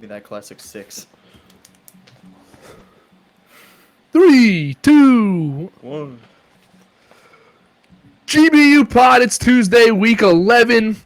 Give me that classic 6. 3, 2, 1. GBU Pod. It's Tuesday, week 11.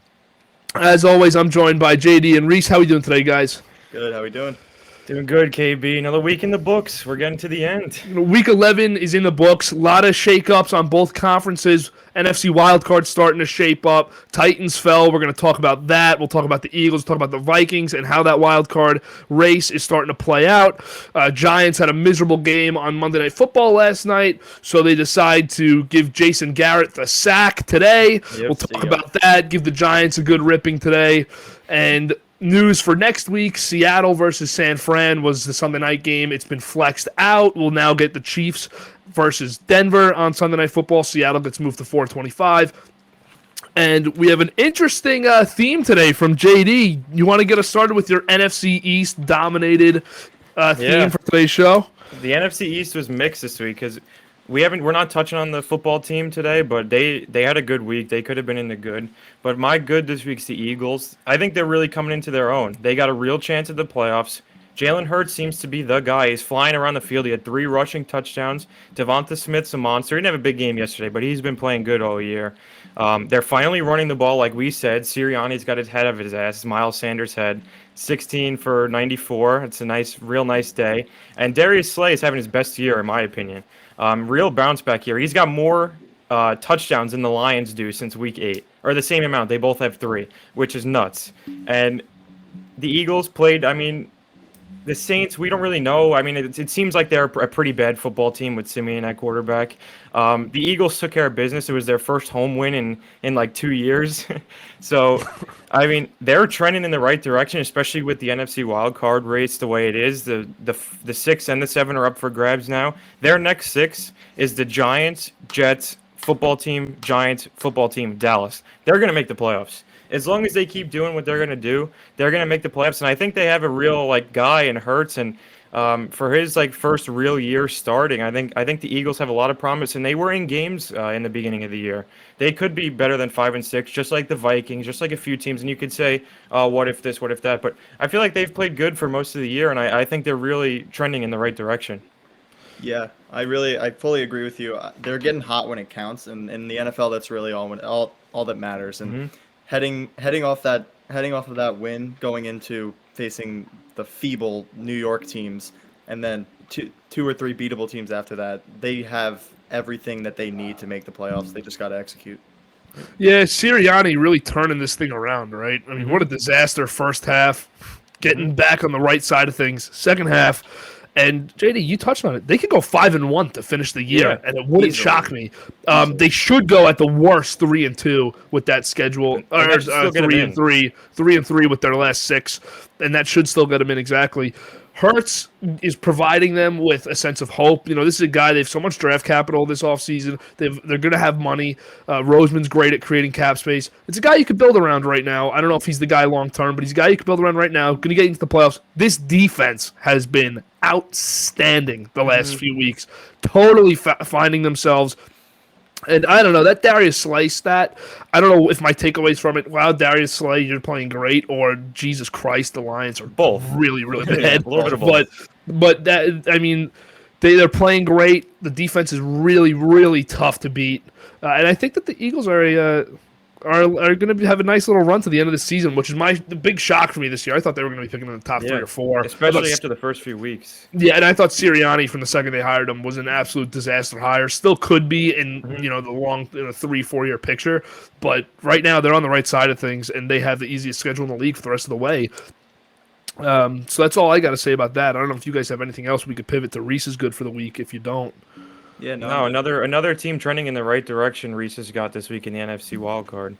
As always, I'm joined by JD and Reese. How are we doing today, guys? Good. How we doing? Doing good, KB. Another week in the books. We're getting to the end. Week 11 is in the books. A lot of shakeups on both conferences. NFC wildcard starting to shape up. Titans fell. We're going to talk about that. We'll talk about the Eagles, talk about the Vikings, and how that wildcard race is starting to play out. Giants had a miserable game on Monday Night Football last night, so they decide to give Jason Garrett the sack today. We'll talk about that, give the Giants a good ripping today. And news for next week, Seattle versus San Fran was the Sunday night game. It's been flexed out. We'll now get the Chiefs versus Denver on Sunday Night Football. Seattle gets moved to 425. And we have an interesting theme today from JD. You want to get us started with your NFC East dominated theme for today's show? The NFC East was mixed this week because we're not touching on the football team today, but they had a good week. They could have been in the good. But my good this week's the Eagles. I think they're really coming into their own. They got a real chance at the playoffs. Jalen Hurts seems to be the guy. He's flying around the field. He had 3 rushing touchdowns. Devonta Smith's a monster. He didn't have a big game yesterday, but he's been playing good all year. They're finally running the ball like we said. Sirianni's got his head of his ass. Miles Sanders had 16 for 94. It's a real nice day. And Darius Slay is having his best year, in my opinion. Real bounce back here. He's got more touchdowns than the Lions do since week 8, or the same amount. They both have 3, which is nuts. And the Eagles played, the Saints, we don't really know. It seems like they're a pretty bad football team with Simeon at quarterback. The Eagles took care of business. It was their first home win in like 2 years. So, they're trending in the right direction, especially with the NFC wild card race the way it is. The 6 and the 7 are up for grabs now. Their next 6 is the Giants, Jets, football team, Giants, football team, Dallas. They're going to make the playoffs. As long as they keep doing what they're going to do, they're going to make the playoffs. And I think they have a real guy in Hurts, and for his first real year starting, I think the Eagles have a lot of promise, and they were in games in the beginning of the year. They could be better than 5-6, just like the Vikings, just like a few teams. And you could say, what if this, what if that? But I feel like they've played good for most of the year, and I think they're really trending in the right direction. Yeah, I fully agree with you. They're getting hot when it counts, and in the NFL, that's really all that matters. And heading off of that win, going into facing the feeble New York teams, and then two or three beatable teams after that, they have everything that they need to make the playoffs. They just got to execute. Yeah, Sirianni really turning this thing around, right? What a disaster first half. Getting back on the right side of things. Second half. And JD, you touched on it. They could go 5-1 to finish the year, and it wouldn't shock me. They should go at the worst 3-2 with that schedule, or 3-3 with their last 6, and that should still get them in exactly. Hurts is providing them with a sense of hope. This is a guy, they have so much draft capital this offseason. They're going to have money. Roseman's great at creating cap space. It's a guy you could build around right now. I don't know if he's the guy long term, but he's a guy you could build around right now. Going to get into the playoffs. This defense has been outstanding the last few weeks. Totally finding themselves. And I don't know, that Darius Slay stat, I don't know if my takeaways from it, wow, Darius Slay, you're playing great, or Jesus Christ, the Lions are both really, really bad. A little bit of both. But that, they're playing great. The defense is really, really tough to beat. And I think that the Eagles are going to have a nice little run to the end of the season, which is the big shock for me this year. I thought they were going to be picking in the top 3 or 4. Especially after the first few weeks. Yeah, and I thought Sirianni, from the second they hired him, was an absolute disaster hire. Still could be in the long 3-4 year picture. But right now, they're on the right side of things, and they have the easiest schedule in the league for the rest of the way. So that's all I got to say about that. I don't know if you guys have anything else. We could pivot to Reese's good for the week if you don't. Yeah, no, another team trending in the right direction. Reese's got this week in the NFC wildcard.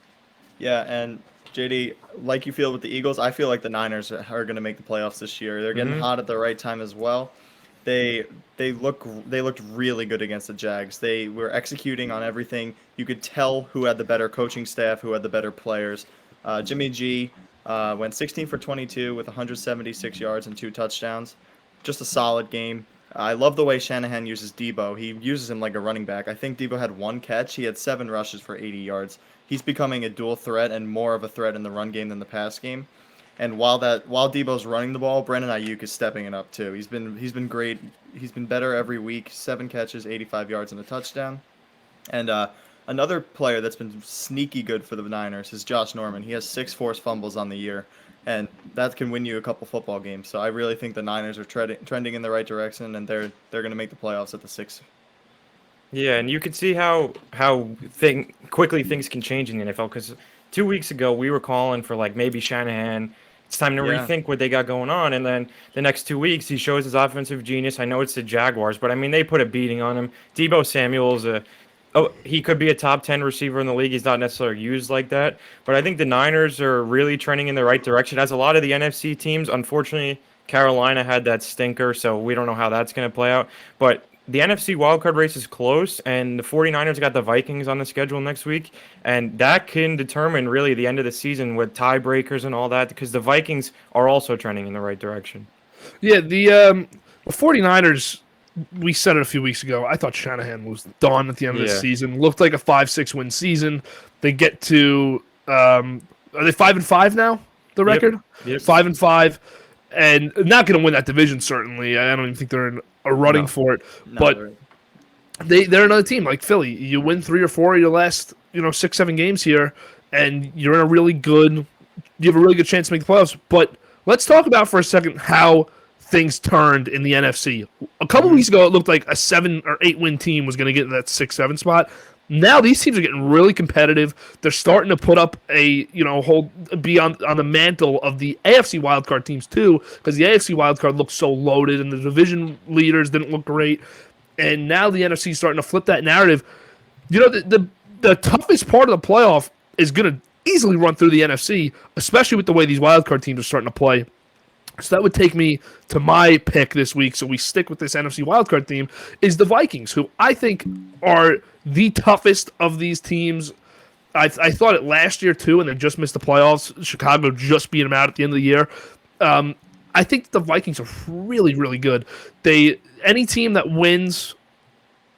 Yeah, and JD, like you feel with the Eagles, I feel like the Niners are going to make the playoffs this year. They're getting hot at the right time as well. They looked really good against the Jags. They were executing on everything. You could tell who had the better coaching staff, who had the better players. Jimmy G went 16 for 22 with 176 yards and 2 touchdowns. Just a solid game. I love the way Shanahan uses Debo. He uses him like a running back. I think Debo had 1 catch. He had 7 rushes for 80 yards. He's becoming a dual threat and more of a threat in the run game than the pass game. And while Debo's running the ball, Brandon Ayuk is stepping it up too. He's been great. He's been better every week. 7 catches, 85 yards, and a touchdown. And another player that's been sneaky good for the Niners is Josh Norman. He has 6 forced fumbles on the year, and that can win you a couple football games. So I really think the Niners are trending in the right direction, and they're going to make the playoffs at the 6. Yeah, and you could see how quickly things can change in the NFL, because 2 weeks ago we were calling for like maybe Shanahan. It's time to rethink what they got going on, and then the next 2 weeks he shows his offensive genius. I know it's the Jaguars, but I mean they put a beating on him. Debo Samuel's he could be a top 10 receiver in the league. He's not necessarily used like that, but I think the Niners are really trending in the right direction. As a lot of the NFC teams, unfortunately, Carolina had that stinker, so we don't know how that's going to play out, but the NFC wildcard race is close, and the 49ers got the Vikings on the schedule next week, and that can determine really the end of the season with tiebreakers and all that, because the Vikings are also trending in the right direction. Yeah, the 49ers, we said it a few weeks ago. I thought Shanahan was done at the end of the season. Looked like a 5-6 win season. They get to are they 5-5 now? The record? Yep. 5-5. And not going to win that division, certainly. I don't even think they're in a running for it. But they're another team like Philly. You win 3 or 4 of your last 6-7 games here, and you're in a really good. You have a really good chance to make the playoffs. But let's talk about for a second how things turned in the NFC. A couple weeks ago, it looked like a 7 or 8 win team was going to get in that 6-7 spot. Now these teams are getting really competitive. They're starting to put up be on the mantle of the AFC wildcard teams too, because the AFC wildcard looked so loaded and the division leaders didn't look great. And now the NFC is starting to flip that narrative. The toughest part of the playoff is going to easily run through the NFC, especially with the way these wildcard teams are starting to play. So that would take me to my pick this week. So we stick with this NFC wildcard theme, is the Vikings, who I think are the toughest of these teams. I thought it last year too, and they just missed the playoffs. Chicago just beat them out at the end of the year. I think the Vikings are really, really good. Any team that wins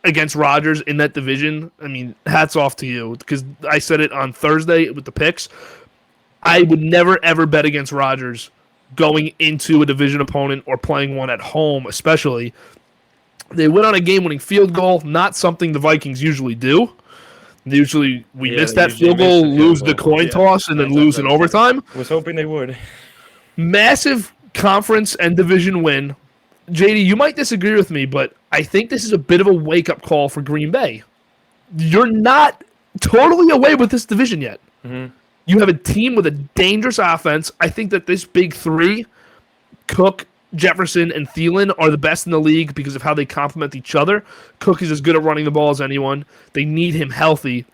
against Rodgers in that division, I mean, hats off to you, because I said it on Thursday with the picks. I would never, ever bet against Rodgers going into a division opponent or playing one at home, especially. They went on a game-winning field goal, not something the Vikings usually do. Usually we miss that field goal, lose the coin toss, and then lose in overtime. Was hoping they would. Massive conference and division win. JD, you might disagree with me, but I think this is a bit of a wake-up call for Green Bay. You're not totally away with this division yet. Mm-hmm. You have a team with a dangerous offense. I think that this big three, Cook, Jefferson, and Thielen, are the best in the league because of how they complement each other. Cook is as good at running the ball as anyone. They need him healthy.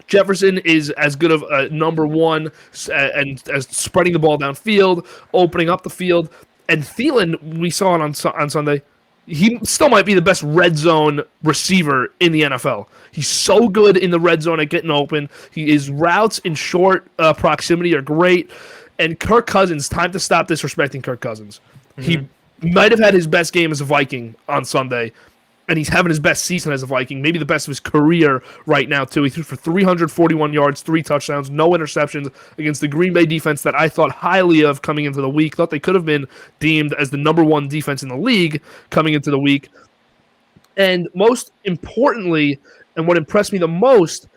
Jefferson is as good of a number one and as spreading the ball downfield, opening up the field. And Thielen, we saw it on Sunday, he still might be the best red zone receiver in the NFL. He's so good in the red zone at getting open. His routes in short proximity are great. And Kirk Cousins, time to stop disrespecting Kirk Cousins. Mm-hmm. He might have had his best game as a Viking on Sunday, and he's having his best season as a Viking, maybe the best of his career right now, too. He threw for 341 yards, 3 touchdowns, no interceptions against the Green Bay defense that I thought highly of coming into the week. Thought they could have been deemed as the number 1 defense in the league coming into the week. And most importantly, and what impressed me the most,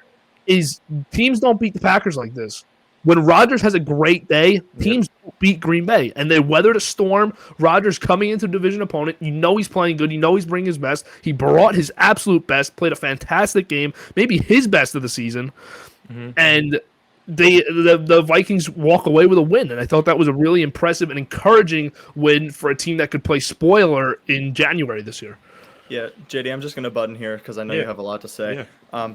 is teams don't beat the Packers like this. When Rodgers has a great day, teams beat Green Bay, and they weathered a storm. Rodgers coming into a division opponent, you know he's playing good, you know he's bringing his best. He brought his absolute best, played a fantastic game, maybe his best of the season, and the Vikings walk away with a win, and I thought that was a really impressive and encouraging win for a team that could play spoiler in January this year. Yeah, JD, I'm just going to butt in here because I know you have a lot to say. Yeah.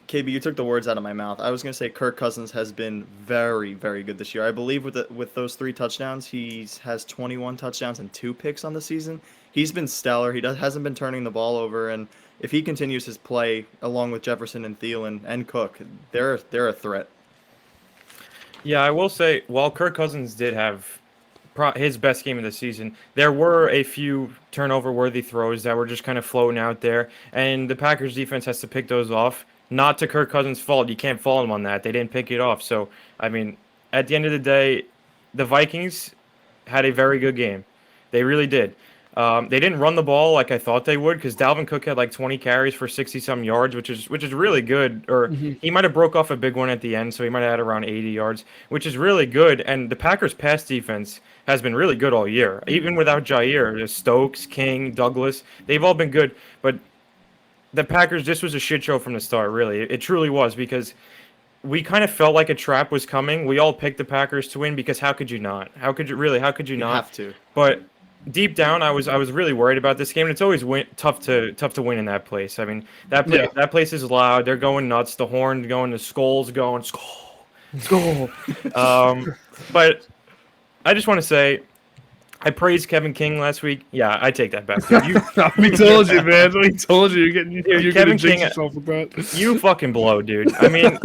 KB, you took the words out of my mouth. I was going to say Kirk Cousins has been very, very good this year. I believe with those 3 touchdowns, he has 21 touchdowns and 2 picks on the season. He's been stellar. He hasn't been turning the ball over, and if he continues his play along with Jefferson and Thielen and Cook, they're a threat. Yeah, I will say, while Kirk Cousins did have his best game of the season, there were a few turnover-worthy throws that were just kind of floating out there, and the Packers defense has to pick those off. Not to Kirk Cousins' fault. You can't fault him on that. They didn't pick it off. So, I mean, at the end of the day, the Vikings had a very good game. They really did. They didn't run the ball like I thought they would because Dalvin Cook had like 20 carries for 60-some yards, which is really good. Or he might have broke off a big one at the end, so he might have had around 80 yards, which is really good. And the Packers' pass defense has been really good all year, even without Jair. There's Stokes, King, Douglas, they've all been good. But the Packers, this was a shit show from the start, really. It truly was because we kind of felt like a trap was coming. We all picked the Packers to win because how could you not? How could you really? How could you not? Have to. But deep down, I was really worried about this game, and it's always tough to win in that place. I mean, that place is loud. They're going nuts. The horn going, the skulls going, skull. But I just want to say, I praised Kevin King last week. Yeah, I take that back. We told you, man. We told you. You're Kevin gonna jinx King, yourself with that. You fucking blow, dude. I mean,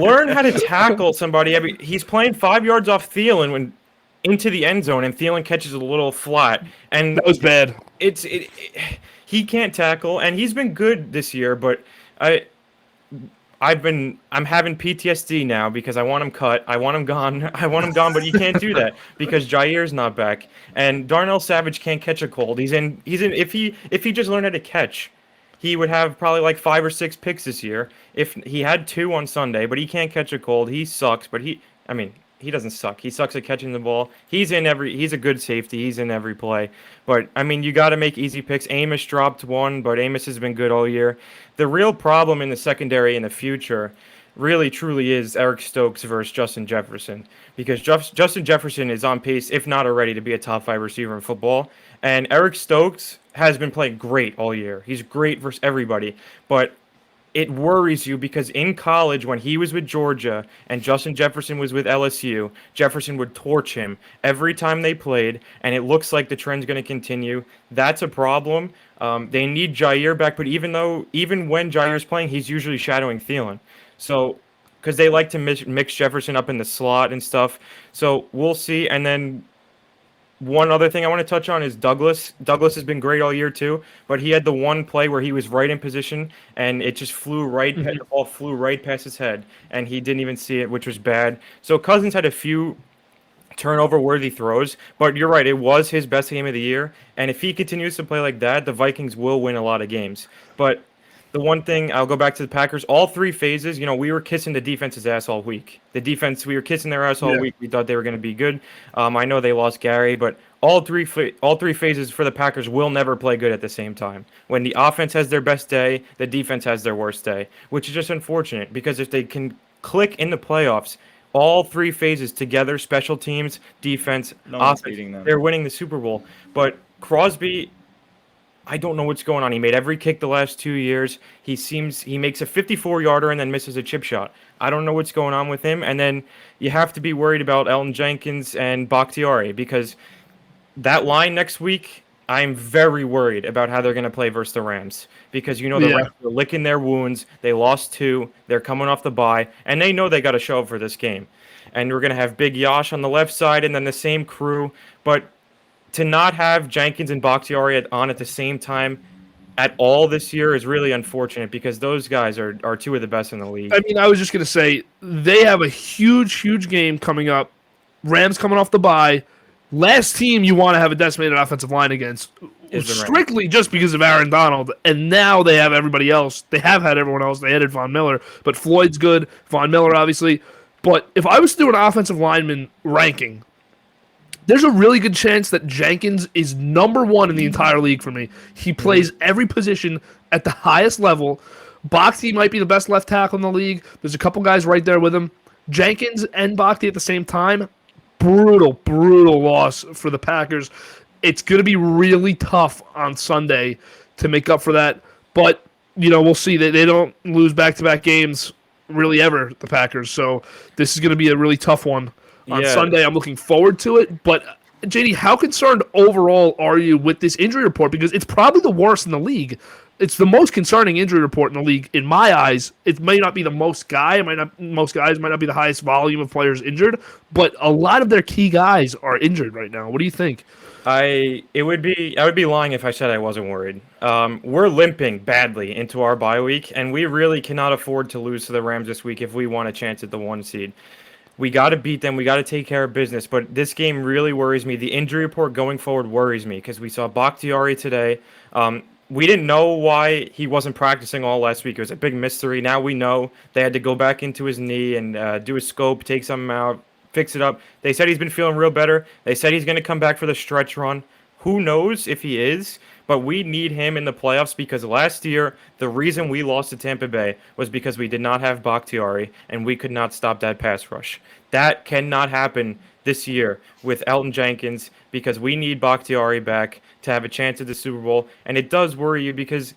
learn how to tackle somebody. I mean, he's playing 5 yards off Thielen when into the end zone, and Thielen catches a little flat. And That was bad. He can't tackle, and he's been good this year, but I'm having PTSD now because I want him cut. I want him gone. But you can't do that because Jair's not back, and Darnell Savage can't catch a cold. He's in. If he just learned how to catch, he would have probably like 5 or 6 picks this year. If he had 2 on Sunday, but he can't catch a cold. He sucks. But he doesn't suck. He sucks at catching the ball. He's a good safety. He's in every play. But I mean, you got to make easy picks. Amos dropped 1, but Amos has been good all year. The real problem in the secondary in the future really truly is Eric Stokes versus Justin Jefferson, because Justin Jefferson is on pace, if not already, to be a top 5 receiver in football. And Eric Stokes has been playing great all year. He's great versus everybody. But it worries you because in college, when he was with Georgia and Justin Jefferson was with LSU, Jefferson would torch him every time they played, and it looks like the trend's going to continue. That's a problem. They need Jair back, but even when Jair's playing, he's usually shadowing Thielen. So, because they like to mix Jefferson up in the slot and stuff. So we'll see. And then one other thing I want to touch on is Douglas. Douglas has been great all year too, but he had the one play where he was right in position and it just the ball flew right past his head, and he didn't even see it, which was bad. So Cousins had a few turnover-worthy throws, but you're right, it was his best game of the year, and if he continues to play like that, the Vikings will win a lot of games. But the one thing, I'll go back to the Packers, all 3 phases, we were kissing the defense's ass all week. The defense, we were kissing their ass all week. We thought they were going to be good. I know they lost Gary, but all three phases for the Packers will never play good at the same time. When the offense has their best day, the defense has their worst day, which is just unfortunate because if they can click in the playoffs, all 3 phases together, special teams, defense, offense, they're winning the Super Bowl. But Crosby, I don't know what's going on. He made every kick the last 2 years. He makes a 54-yarder and then misses a chip shot. I don't know what's going on with him. And then you have to be worried about Elton Jenkins and Bakhtiari because that line next week, I'm very worried about how they're going to play versus the Rams because the Rams are licking their wounds. They lost 2. They're coming off the bye, and they know they got to show up for this game. And we're going to have Big Yosh on the left side and then the same crew. But to not have Jenkins and Bakhtiari on at the same time at all this year is really unfortunate because those guys are 2 of the best in the league. I mean, I was just going to say, they have a huge game coming up. Rams coming off the bye. Last team you want to have a decimated offensive line against, strictly just because of Aaron Donald, and now they have everybody else. They have had everyone else. They added Von Miller, but Floyd's good. Von Miller, obviously. But if I was to do an offensive lineman ranking, there's a really good chance that Jenkins is number 1 in the entire league for me. He plays every position at the highest level. Bakhti might be the best left tackle in the league. There's a couple guys right there with him. Jenkins and Bakhti at the same time. Brutal loss for the Packers. It's going to be really tough on Sunday to make up for that. But, we'll see. They don't lose back-to-back games really ever, the Packers. So this is going to be a really tough one. On Sunday, I'm looking forward to it. But, JD, how concerned overall are you with this injury report? Because it's probably the worst in the league. It's the most concerning injury report in the league, in my eyes. It may not be the most most guys might not be the highest volume of players injured, but a lot of their key guys are injured right now. What do you think? I would be lying if I said I wasn't worried. We're limping badly into our bye week, and we really cannot afford to lose to the Rams this week if we want a chance at the 1 seed. We got to beat them. We got to take care of business. But this game really worries me. The injury report going forward worries me because we saw Bakhtiari today. We didn't know why he wasn't practicing all last week. It was a big mystery. Now we know they had to go back into his knee and do a scope, take something out, fix it up. They said he's been feeling real better. They said he's going to come back for the stretch run. Who knows if he is? But we need him in the playoffs because last year, the reason we lost to Tampa Bay was because we did not have Bakhtiari and we could not stop that pass rush. That cannot happen this year with Elton Jenkins because we need Bakhtiari back to have a chance at the Super Bowl. And it does worry you because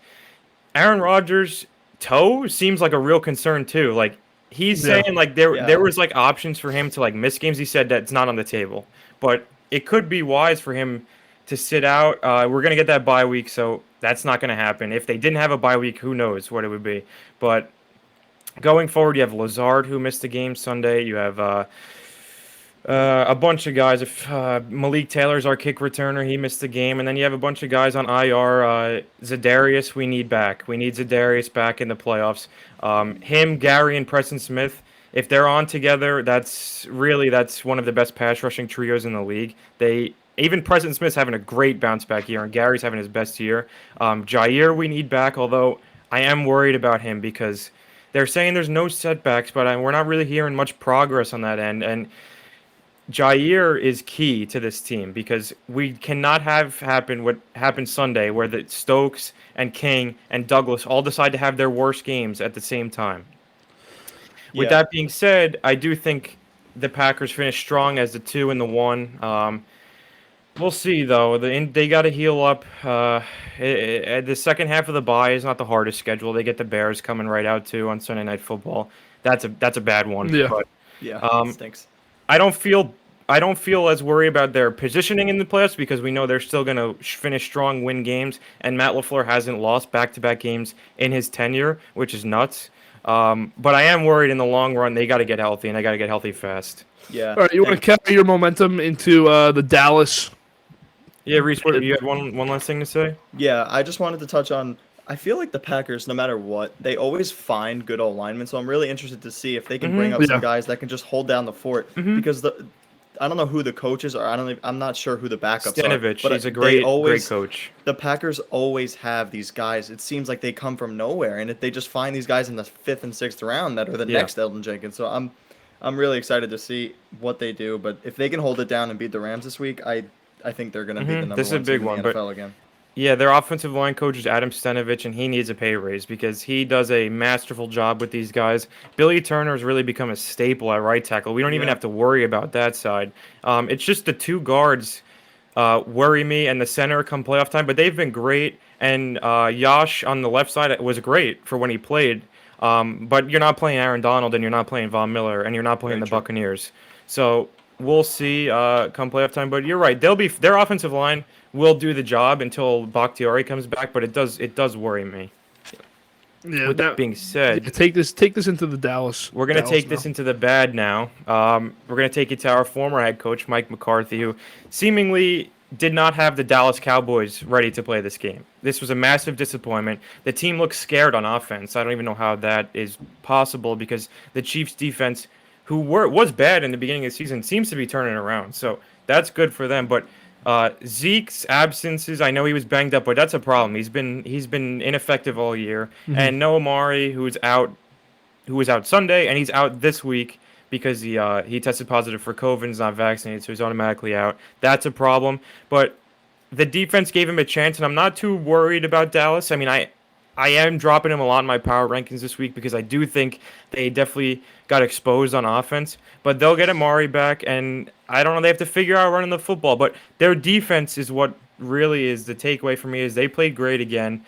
Aaron Rodgers' toe seems like a real concern too. Like he's saying like there was like options for him to like miss games. He said that's not on the table. But it could be wise for him to sit out. We're going to get that bye week, so that's not going to happen. If they didn't have a bye week, who knows what it would be. But going forward, you have Lazard, who missed the game Sunday. You have a bunch of guys. If Malik Taylor's our kick returner, he missed the game. And then you have a bunch of guys on IR. Zadarius, we need back. We need Zadarius back in the playoffs. Him, Gary, and Preston Smith, if they're on together, that's one of the best pass rushing trios in the league. Even Preston Smith's having a great bounce back year, and Gary's having his best year. Jair, we need back, although I am worried about him because they're saying there's no setbacks, but we're not really hearing much progress on that end. And Jair is key to this team because we cannot have happen what happened Sunday, where the Stokes and King and Douglas all decide to have their worst games at the same time. With that being said, I do think the Packers finished strong as the 2 and the 1. We'll see, though. They got to heal up. The second half of the bye is not the hardest schedule. They get the Bears coming right out, too, on Sunday Night Football. That's a bad one. Yeah. But, it stinks. I don't feel as worried about their positioning in the playoffs because we know they're still going to finish strong, win games, and Matt LaFleur hasn't lost back-to-back games in his tenure, which is nuts. But I am worried in the long run they got to get healthy, and they got to get healthy fast. Yeah. All right, you want to carry your momentum into the Dallas? Yeah, Reese, you have one last thing to say? Yeah, I just wanted to touch on. I feel like the Packers, no matter what, they always find good old linemen. So I'm really interested to see if they can bring up some guys that can just hold down the fort. Because I don't know who the coaches are. I'm not sure who the backups Stanovich, are. But he's a great coach. The Packers always have these guys. It seems like they come from nowhere, and if they just find these guys in the 5th and 6th round that are the next Elton Jenkins. So I'm really excited to see what they do. But if they can hold it down and beat the Rams this week, I think they're going to be the number this is one a big team one, in the NFL again. Yeah, their offensive line coach is Adam Stanovich, and he needs a pay raise because he does a masterful job with these guys. Billy Turner has really become a staple at right tackle. We don't even have to worry about that side. It's just the 2 guards worry me and the center come playoff time, but they've been great. And Yash on the left side was great for when he played. But you're not playing Aaron Donald, and you're not playing Von Miller, and you're not playing the Buccaneers. So we'll see come playoff time. But you're right; their offensive line will do the job until Bakhtiari comes back. But it does worry me. Yeah. With that being said, take this into the Dallas. We're gonna take this into the bad now. We're gonna take it to our former head coach Mike McCarthy, who seemingly did not have the Dallas Cowboys ready to play this game. This was a massive disappointment. The team looks scared on offense. I don't even know how that is possible because the Chiefs defense, who was bad in the beginning of the season, seems to be turning around. So that's good for them. But Zeke's absences, I know he was banged up, but that's a problem. He's been ineffective all year. And Noah Amari, who was out Sunday, and he's out this week because he tested positive for COVID and is not vaccinated, so he's automatically out. That's a problem. But the defense gave him a chance, and I'm not too worried about Dallas. I mean, I am dropping him a lot in my power rankings this week because I do think they definitely got exposed on offense. But they'll get Amari back, and I don't know. They have to figure out running the football. But their defense is what really is the takeaway for me is they played great again.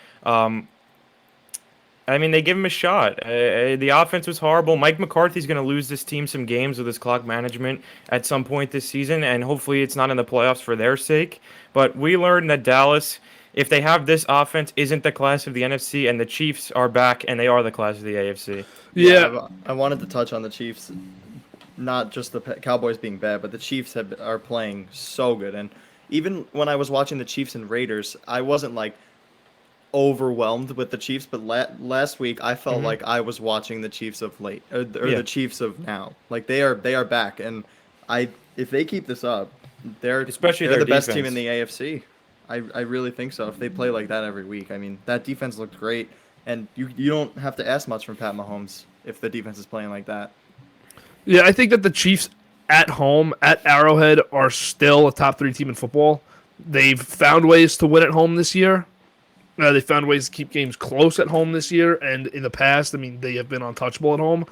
I mean, they give him a shot. The offense was horrible. Mike McCarthy's going to lose this team some games with his clock management at some point this season, and hopefully it's not in the playoffs for their sake. But we learned that Dallas, if they have this offense, isn't the class of the NFC, and the Chiefs are back, and they are the class of the AFC. Yeah. I wanted to touch on the Chiefs, not just the Cowboys being bad, but the Chiefs are playing so good. And even when I was watching the Chiefs and Raiders, I wasn't like, overwhelmed with the Chiefs, but last week I felt like I was watching the Chiefs of late, or the Chiefs of now. Like they are back, and if they keep this up, they're their the best team defense. in the AFC. I really think so. If they play like that every week, I mean that defense looked great, and you don't have to ask much from Pat Mahomes if the defense is playing like that. Yeah, I think that the Chiefs at home at Arrowhead are still a top 3 team in football. They've found ways to win at home this year. They found ways to keep games close at home this year, and in the past, I mean, they have been untouchable at home.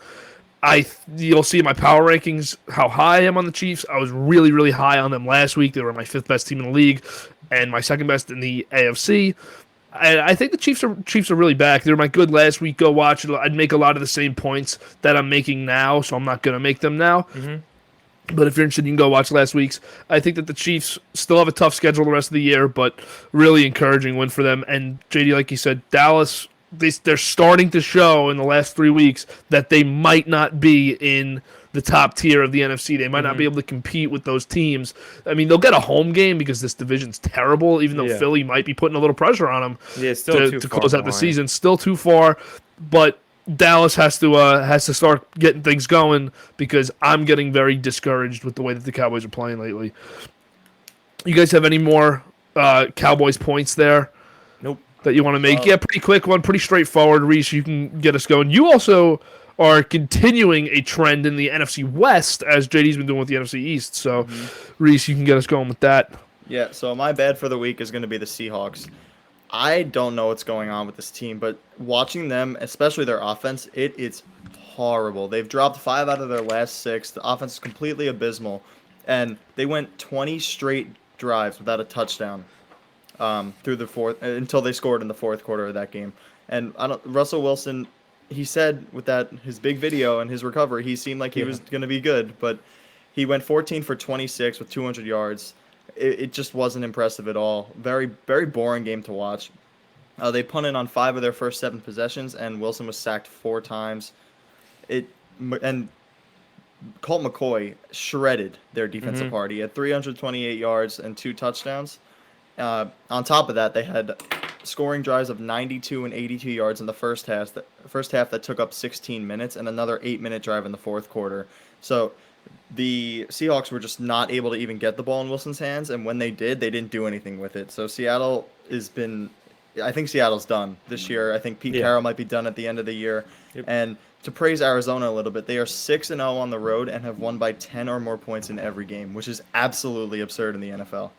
You'll see in my power rankings how high I am on the Chiefs. I was really, really high on them last week. They were my 5th best team in the league, and my 2nd best in the AFC. I think the Chiefs are really back. They were my good last week. Go watch it. I'd make a lot of the same points that I'm making now, so I'm not going to make them now. But if you're interested, you can go watch last week's. I think that the Chiefs still have a tough schedule the rest of the year, but really encouraging win for them. And JD, like you said, Dallas, they're starting to show in the last 3 weeks that they might not be in the top tier of the NFC. They might not be able to compete with those teams. I mean, they'll get a home game because this division's terrible, even though Philly might be putting a little pressure on them to close out the season. Still too far, but Dallas has to start getting things going because I'm getting very discouraged with the way that the Cowboys are playing lately. You guys have any more Cowboys points there? Nope. That you want to make? Yeah, pretty quick one, pretty straightforward. Reese, you can get us going. You also are continuing a trend in the NFC West as JD's been doing with the NFC East. So, Reese, you can get us going with that. Yeah, so my bad for the week is going to be the Seahawks. I don't know what's going on with this team, but watching them, especially their offense, it's horrible. They've dropped 5 out of their last 6. The offense is completely abysmal, and they went 20 straight drives without a touchdown through the fourth until they scored in the fourth quarter of that game. And Russell Wilson, he said with his big video and his recovery, he seemed like he was going to be good, but he went 14 for 26 with 200 yards. It just wasn't impressive at all. Very, very boring game to watch. They punted on 5 of their first 7 possessions, and Wilson was sacked 4 times. And Colt McCoy shredded their defensive party. He had 328 yards and 2 touchdowns. On top of that, they had scoring drives of 92 and 82 yards in the first half. That took up 16 minutes, and another 8-minute drive in the fourth quarter. So the Seahawks were just not able to even get the ball in Wilson's hands, and when they did, they didn't do anything with it. So I think Seattle's done this year. I think Pete Carroll might be done at the end of the year. And to praise Arizona a little bit, they are 6-0 on the road and have won by 10 or more points in every game, which is absolutely absurd in the NFL.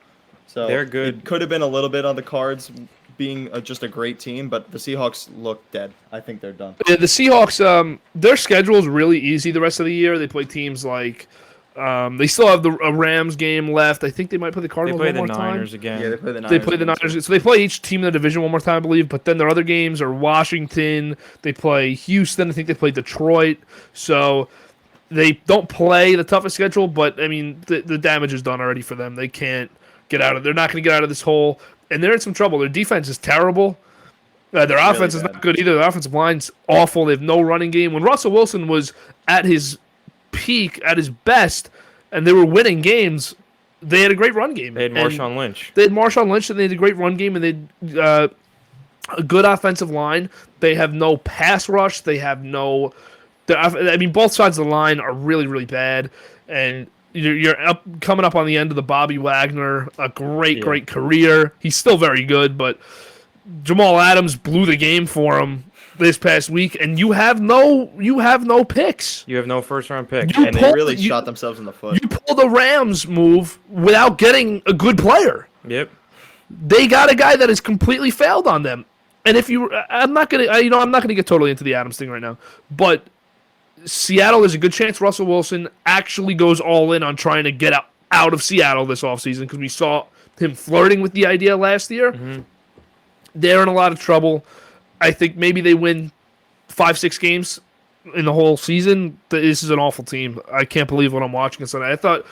So they're good. It could have been a little bit on the cards being just a great team, but the Seahawks look dead. I think they're done. Yeah, the Seahawks, their schedule is really easy the rest of the year. They play teams like they still have a Rams game left. I think they might play the Cardinals one more time. They play the Niners again. Yeah, they play the Niners. They play the Niners. So they play each team in the division one more time, I believe. But then their other games are Washington. They play Houston. I think they play Detroit. So they don't play the toughest schedule, but, I mean, the damage is done already for them. They can't get out of. They're not going to get out of this hole, and they're in some trouble. Their defense is terrible. Their offense is not good either. Their offensive line's awful. They have no running game. When Russell Wilson was at his peak, at his best, and they were winning games, they had a great run game. They had Marshawn Lynch. They had Marshawn Lynch, and they had a great run game, and they had a good offensive line. They have no pass rush. They have no. I mean, both sides of the line are really, really bad, and you're coming up on the end of the Bobby Wagner, a great career. He's still very good, but Jamal Adams blew the game for him this past week, and you have no picks. You have no first-round pick. And they really shot themselves in the foot. You pulled a Rams move without getting a good player. Yep. They got a guy that has completely failed on them. And I'm not gonna get totally into the Adams thing right now, but Seattle, there's a good chance Russell Wilson actually goes all in on trying to get out of Seattle this offseason because we saw him flirting with the idea last year. Mm-hmm. They're in a lot of trouble. I think maybe they win 5-6 games in the whole season. This is an awful team. I can't believe what I'm watching Sunday. I thought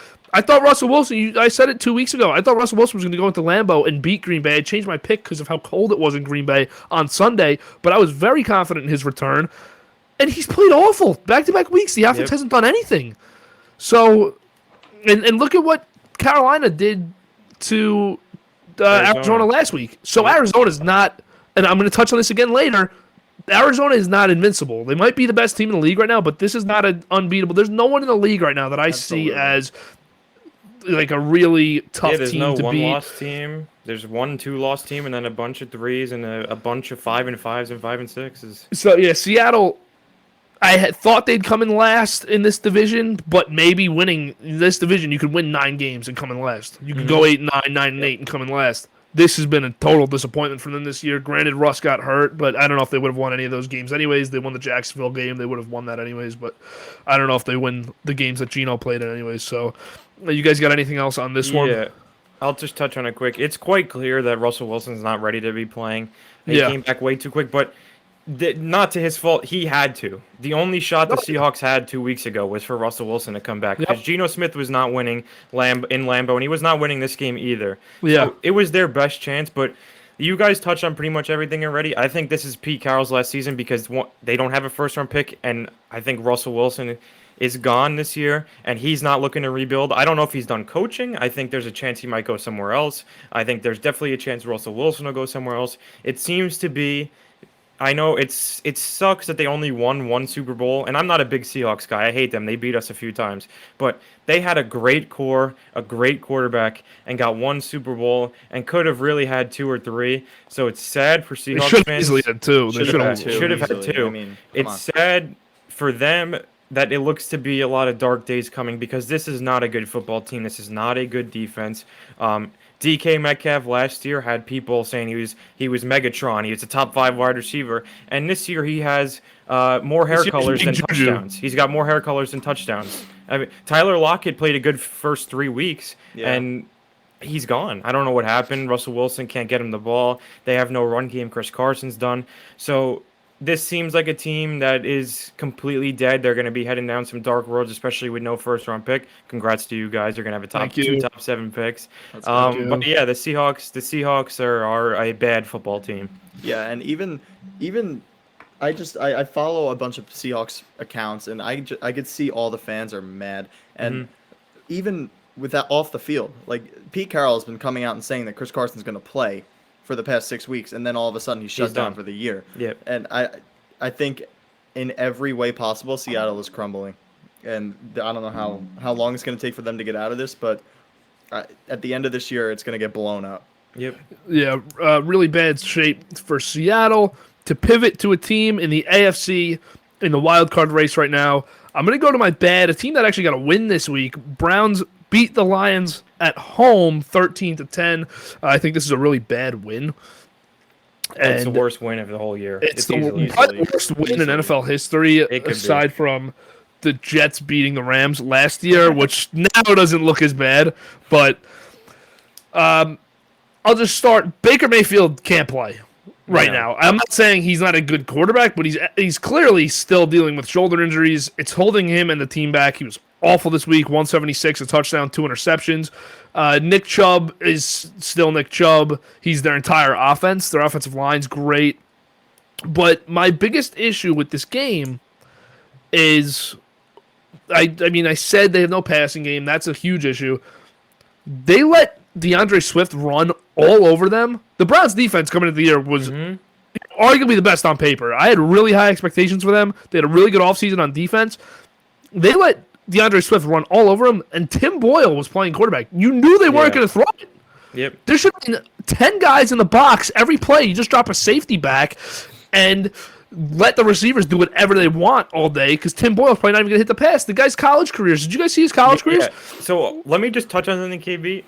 Russell Wilson, I said it 2 weeks ago, I thought Russell Wilson was going to go into Lambeau and beat Green Bay. I changed my pick because of how cold it was in Green Bay on Sunday, but I was very confident in his return. And he's played awful. Back-to-back weeks, the offense hasn't done anything. So, and look at what Carolina did to Arizona last week. So Arizona's not and I'm going to touch on this again later, Arizona is not invincible. They might be the best team in the league right now, but this is not an unbeatable. There's no one in the league right now that I see as like a really tough there's team no to beat. one-loss team. There's 1 2-loss team, and then a bunch of 3s and a bunch of 5 and 5s and 5 and 6s. So yeah, Seattle. I had thought they'd come in last in this division, but maybe winning this division, you could win 9 games and come in last. You could go 8-9, 9-8, and come in last. This has been a total disappointment for them this year. Granted, Russ got hurt, but I don't know if they would have won any of those games anyways. They won the Jacksonville game. They would have won that anyways, but I don't know if they win the games that Geno played in anyways. So you guys got anything else on this one? Yeah, I'll just touch on it quick. It's quite clear that Russell Wilson's not ready to be playing. He came back way too quick, but not to his fault. He had to. The only shot the Seahawks had 2 weeks ago was for Russell Wilson to come back because Geno Smith was not winning in Lambeau, and he was not winning this game either. Yeah. So it was their best chance, but you guys touched on pretty much everything already. I think this is Pete Carroll's last season because they don't have a first-round pick, and I think Russell Wilson is gone this year, and he's not looking to rebuild. I don't know if he's done coaching. I think there's a chance he might go somewhere else. I think there's definitely a chance Russell Wilson will go somewhere else. It seems to be... I know it sucks that they only won 1 Super Bowl, and I'm not a big Seahawks guy. I hate them. They beat us a few times. But they had a great core, a great quarterback, and got 1 Super Bowl, and could have really had 2 or 3. So it's sad for Seahawks fans. They easily had 2. They should have had 2. I mean, it's sad for them that it looks to be a lot of dark days coming because this is not a good football team. This is not a good defense. DK Metcalf last year had people saying he was Megatron. He was a top 5 wide receiver, and this year he has more hair colors than touchdowns. He's got more hair colors than touchdowns. I mean, Tyler Lockett played a good first 3 weeks, and he's gone. I don't know what happened. Russell Wilson can't get him the ball. They have no run game. Chris Carson's done. So this seems like a team that is completely dead. They're going to be heading down some dark roads, especially with no first-round pick. Congrats to you guys. You're going to have a top 2, top 7 picks. But yeah, the Seahawks are a bad football team. Yeah, and even I follow a bunch of Seahawks accounts, and I could see all the fans are mad, and even with that off the field, like Pete Carroll has been coming out and saying that Chris Carson's going to play for the past 6 weeks, and then all of a sudden he's shut down for the year. Yep. And I think in every way possible, Seattle is crumbling, and I don't know how long it's going to take for them to get out of this, but at the end of this year, it's going to get blown up. Yep. Yeah, really bad shape for Seattle to pivot to a team in the AFC in the wild card race right now. I'm going to go to my bad, a team that actually got a win this week. Browns beat the Lions at home 13-10. I think this is a really bad win. And it's the worst win of the whole year. It's the worst win in NFL history, aside from the Jets beating the Rams last year, which now doesn't look as bad. But I'll just start. Baker Mayfield can't play right now. I'm not saying he's not a good quarterback, but he's clearly still dealing with shoulder injuries. It's holding him and the team back. He was awful this week, 176, a touchdown, 2 interceptions. Nick Chubb is still Nick Chubb. He's their entire offense. Their offensive line's great. But my biggest issue with this game is, I mean, I said they have no passing game. That's a huge issue. They let DeAndre Swift run all over them. The Browns' defense coming into the year was arguably the best on paper. I had really high expectations for them. They had a really good offseason on defense. They let DeAndre Swift run all over him, and Tim Boyle was playing quarterback. You knew they weren't going to throw it. Yep. There should have been 10 guys in the box every play. You just drop a safety back and let the receivers do whatever they want all day because Tim Boyle's probably not even going to hit the pass. The guy's college careers. Did you guys see his college careers? So let me just touch on something, KB.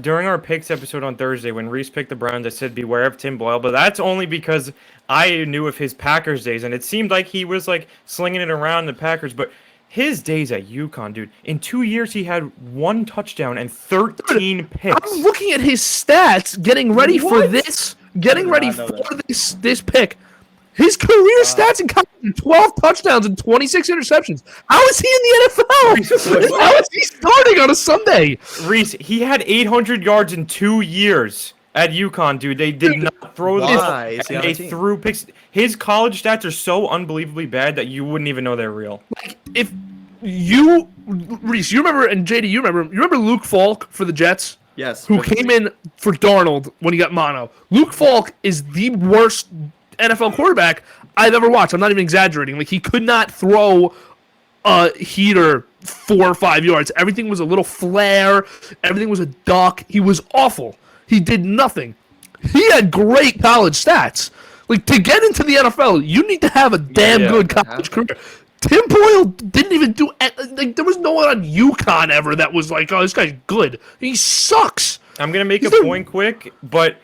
During our picks episode on Thursday, when Reese picked the Browns, I said beware of Tim Boyle, but that's only because I knew of his Packers days, and it seemed like he was like slinging it around the Packers, but his days at UConn, dude, in 2 years he had 1 touchdown and 13 picks. I'm looking at his stats, getting ready for this, this pick. His career stats in college: 12 touchdowns and 26 interceptions. How is he in the NFL? How is he starting on a Sunday? Reese, he had 800 yards in 2 years at UConn, dude. They did not throw the ball. And they threw picks. His college stats are so unbelievably bad that you wouldn't even know they're real. Like, if you, Reese, you remember, and JD, you remember Luke Falk for the Jets? Yes. who came in for Darnold when he got mono. Luke Falk is the worst NFL quarterback I've ever watched. I'm not even exaggerating. Like, he could not throw a heater 4 or 5 yards. Everything was a little flare. Everything was a duck. He was awful. He did nothing. He had great college stats. Like, to get into the NFL, you need to have a damn good college career. Tim Boyle didn't even do, like, there was no one on UConn ever that was like, oh, this guy's good. He sucks. I'm going to make a point quick, but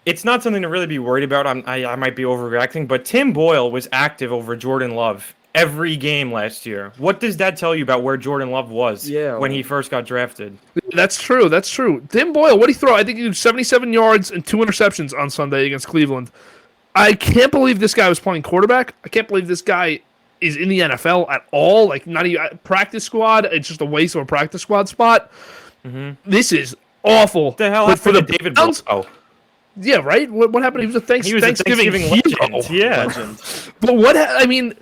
it's not something to really be worried about. I might be overreacting, but Tim Boyle was active over Jordan Love every game last year. What does that tell you about where Jordan Love was when he first got drafted? That's true. That's true. Tim Boyle, what did he throw? I think he did 77 yards and 2 interceptions on Sunday against Cleveland. I can't believe this guy was playing quarterback. I can't believe this guy is in the NFL at all. Like, not even practice squad. It's just a waste of a practice squad spot. Mm-hmm. This is awful. What the hell happened for the David Browns? Yeah, right. What happened? He was a Thanksgiving legend. Yeah. Legend. But I mean,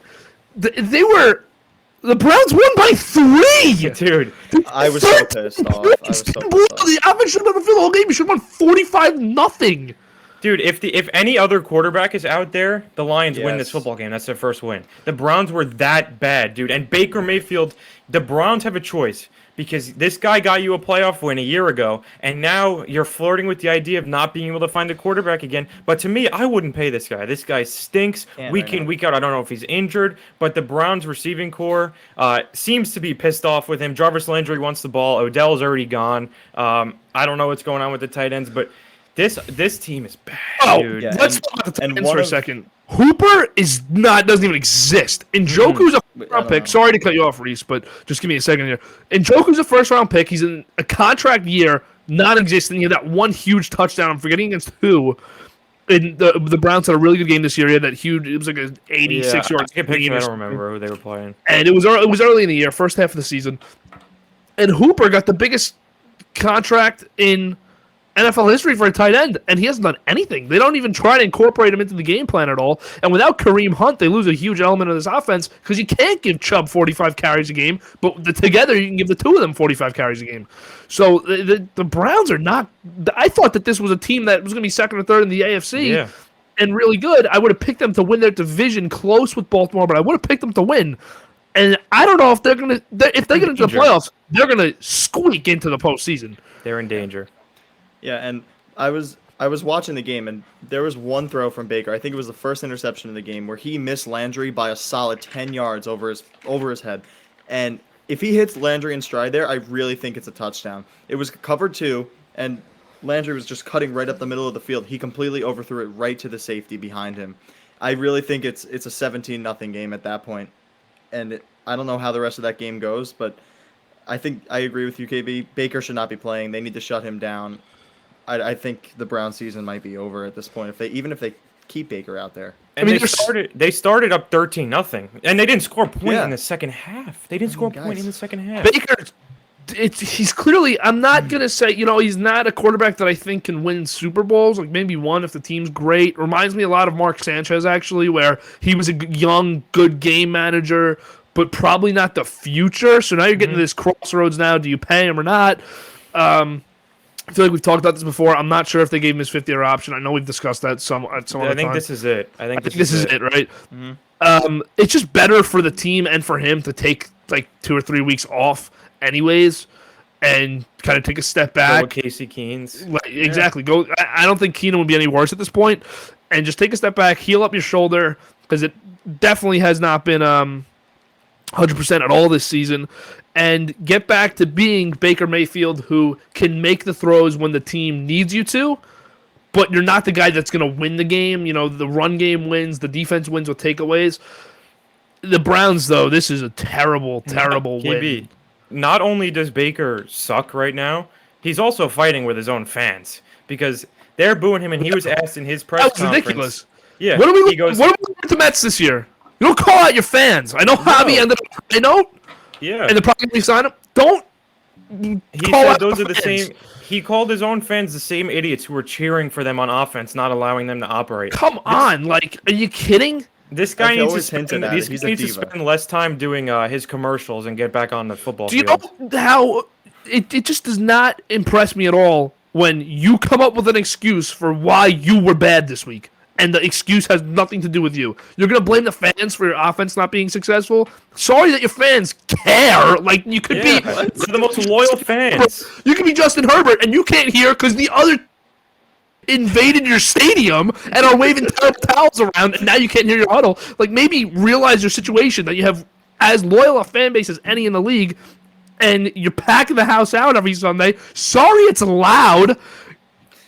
the Browns won by 3. Dude, I was so pissed off. The offense should have been the whole game. You should have won 45-0. Dude, if any other quarterback is out there, the Lions win this football game. That's their first win. The Browns were that bad, dude. And Baker Mayfield, the Browns have a choice because this guy got you a playoff win a year ago, and now you're flirting with the idea of not being able to find a quarterback again. But to me, I wouldn't pay this guy. This guy stinks week in, week out. I don't know if he's injured, but the Browns receiving core seems to be pissed off with him. Jarvis Landry wants the ball. Odell's already gone. I don't know what's going on with the tight ends, but this team is bad, dude. Yeah, let's talk about the tight ends for a second. Hooper doesn't even exist. Njoku's a first-round pick. Sorry to cut you off, Reese, but just give me a second here. Njoku's a first-round pick. He's in a contract year, non-existent. He had that one huge touchdown. I'm forgetting against who. And the Browns had a really good game this year. He had that huge. It was like an 86-yard game. I don't remember who they were playing. And it was early in the year, first half of the season. And Hooper got the biggest contract in NFL history for a tight end, and he hasn't done anything. They don't even try to incorporate him into the game plan at all. And without Kareem Hunt, they lose a huge element of this offense because you can't give Chubb 45 carries a game, but together you can give the two of them 45 carries a game. So the Browns are not – I thought that this was a team that was going to be second or third in the AFC and really good. I would have picked them to win their division close with Baltimore, but I would have picked them to win. And I don't know if they're going to – if they get into the playoffs, they're going to squeak into the postseason. They're in danger. Yeah, and I was watching the game, and there was one throw from Baker. I think it was the first interception of the game where he missed Landry by a solid 10 yards over his head. And if he hits Landry in stride there, I really think it's a touchdown. It was covered 2, and Landry was just cutting right up the middle of the field. He completely overthrew it right to the safety behind him. I really think it's a 17-0 game at that point. And I don't know how the rest of that game goes, but I think I agree with you, KB. Baker should not be playing. They need to shut him down. I think the Brown season might be over at this point if they keep Baker out there. And they started up 13-0, and they didn't score a point in the second half. They didn't score a point in the second half. Baker, he's clearly. I'm not gonna say he's not a quarterback that I think can win Super Bowls. Like maybe one if the team's great. Reminds me a lot of Mark Sanchez actually, where he was a young, good game manager, but probably not the future. So now you're getting to this crossroads. Now, do you pay him or not? I feel like we've talked about this before. I'm not sure if they gave him his 50-year option. I know we've discussed that some other time. I think this is it. I think this is it, right? Mm-hmm. It's just better for the team and for him to take like 2 or 3 weeks off anyways and kind of take a step back. Go with Casey Keenes. Exactly. Go. I don't think Keenan would be any worse at this point. And just take a step back, heal up your shoulder, because it definitely has not been 100% at all this season. And get back to being Baker Mayfield, who can make the throws when the team needs you to, but you're not the guy that's going to win the game. The run game wins, the defense wins with takeaways. The Browns, though, this is a terrible, terrible win. Not only does Baker suck right now, he's also fighting with his own fans because they're booing him, and he was asked in his press conference. That was ridiculous. Yeah, what are we with the Mets this year? You don't call out your fans. I know Javi ended up. I know. Yeah. And the probably sign up. Don't. He said those are the same. He called his own fans the same idiots who were cheering for them on offense, not allowing them to operate. Come on, are you kidding? This guy needs to spend less time doing his commercials and get back on the football field. Do you know how it just does not impress me at all when you come up with an excuse for why you were bad this week, and the excuse has nothing to do with you. You're gonna blame the fans for your offense not being successful. Sorry that your fans care. Like you could be they're the most loyal fans. You could be Justin Herbert, and you can't hear because the other invaded your stadium and are waving towels around, and now you can't hear your huddle. Like maybe realize your situation that you have as loyal a fan base as any in the league, and you're packing the house out every Sunday. Sorry, it's loud.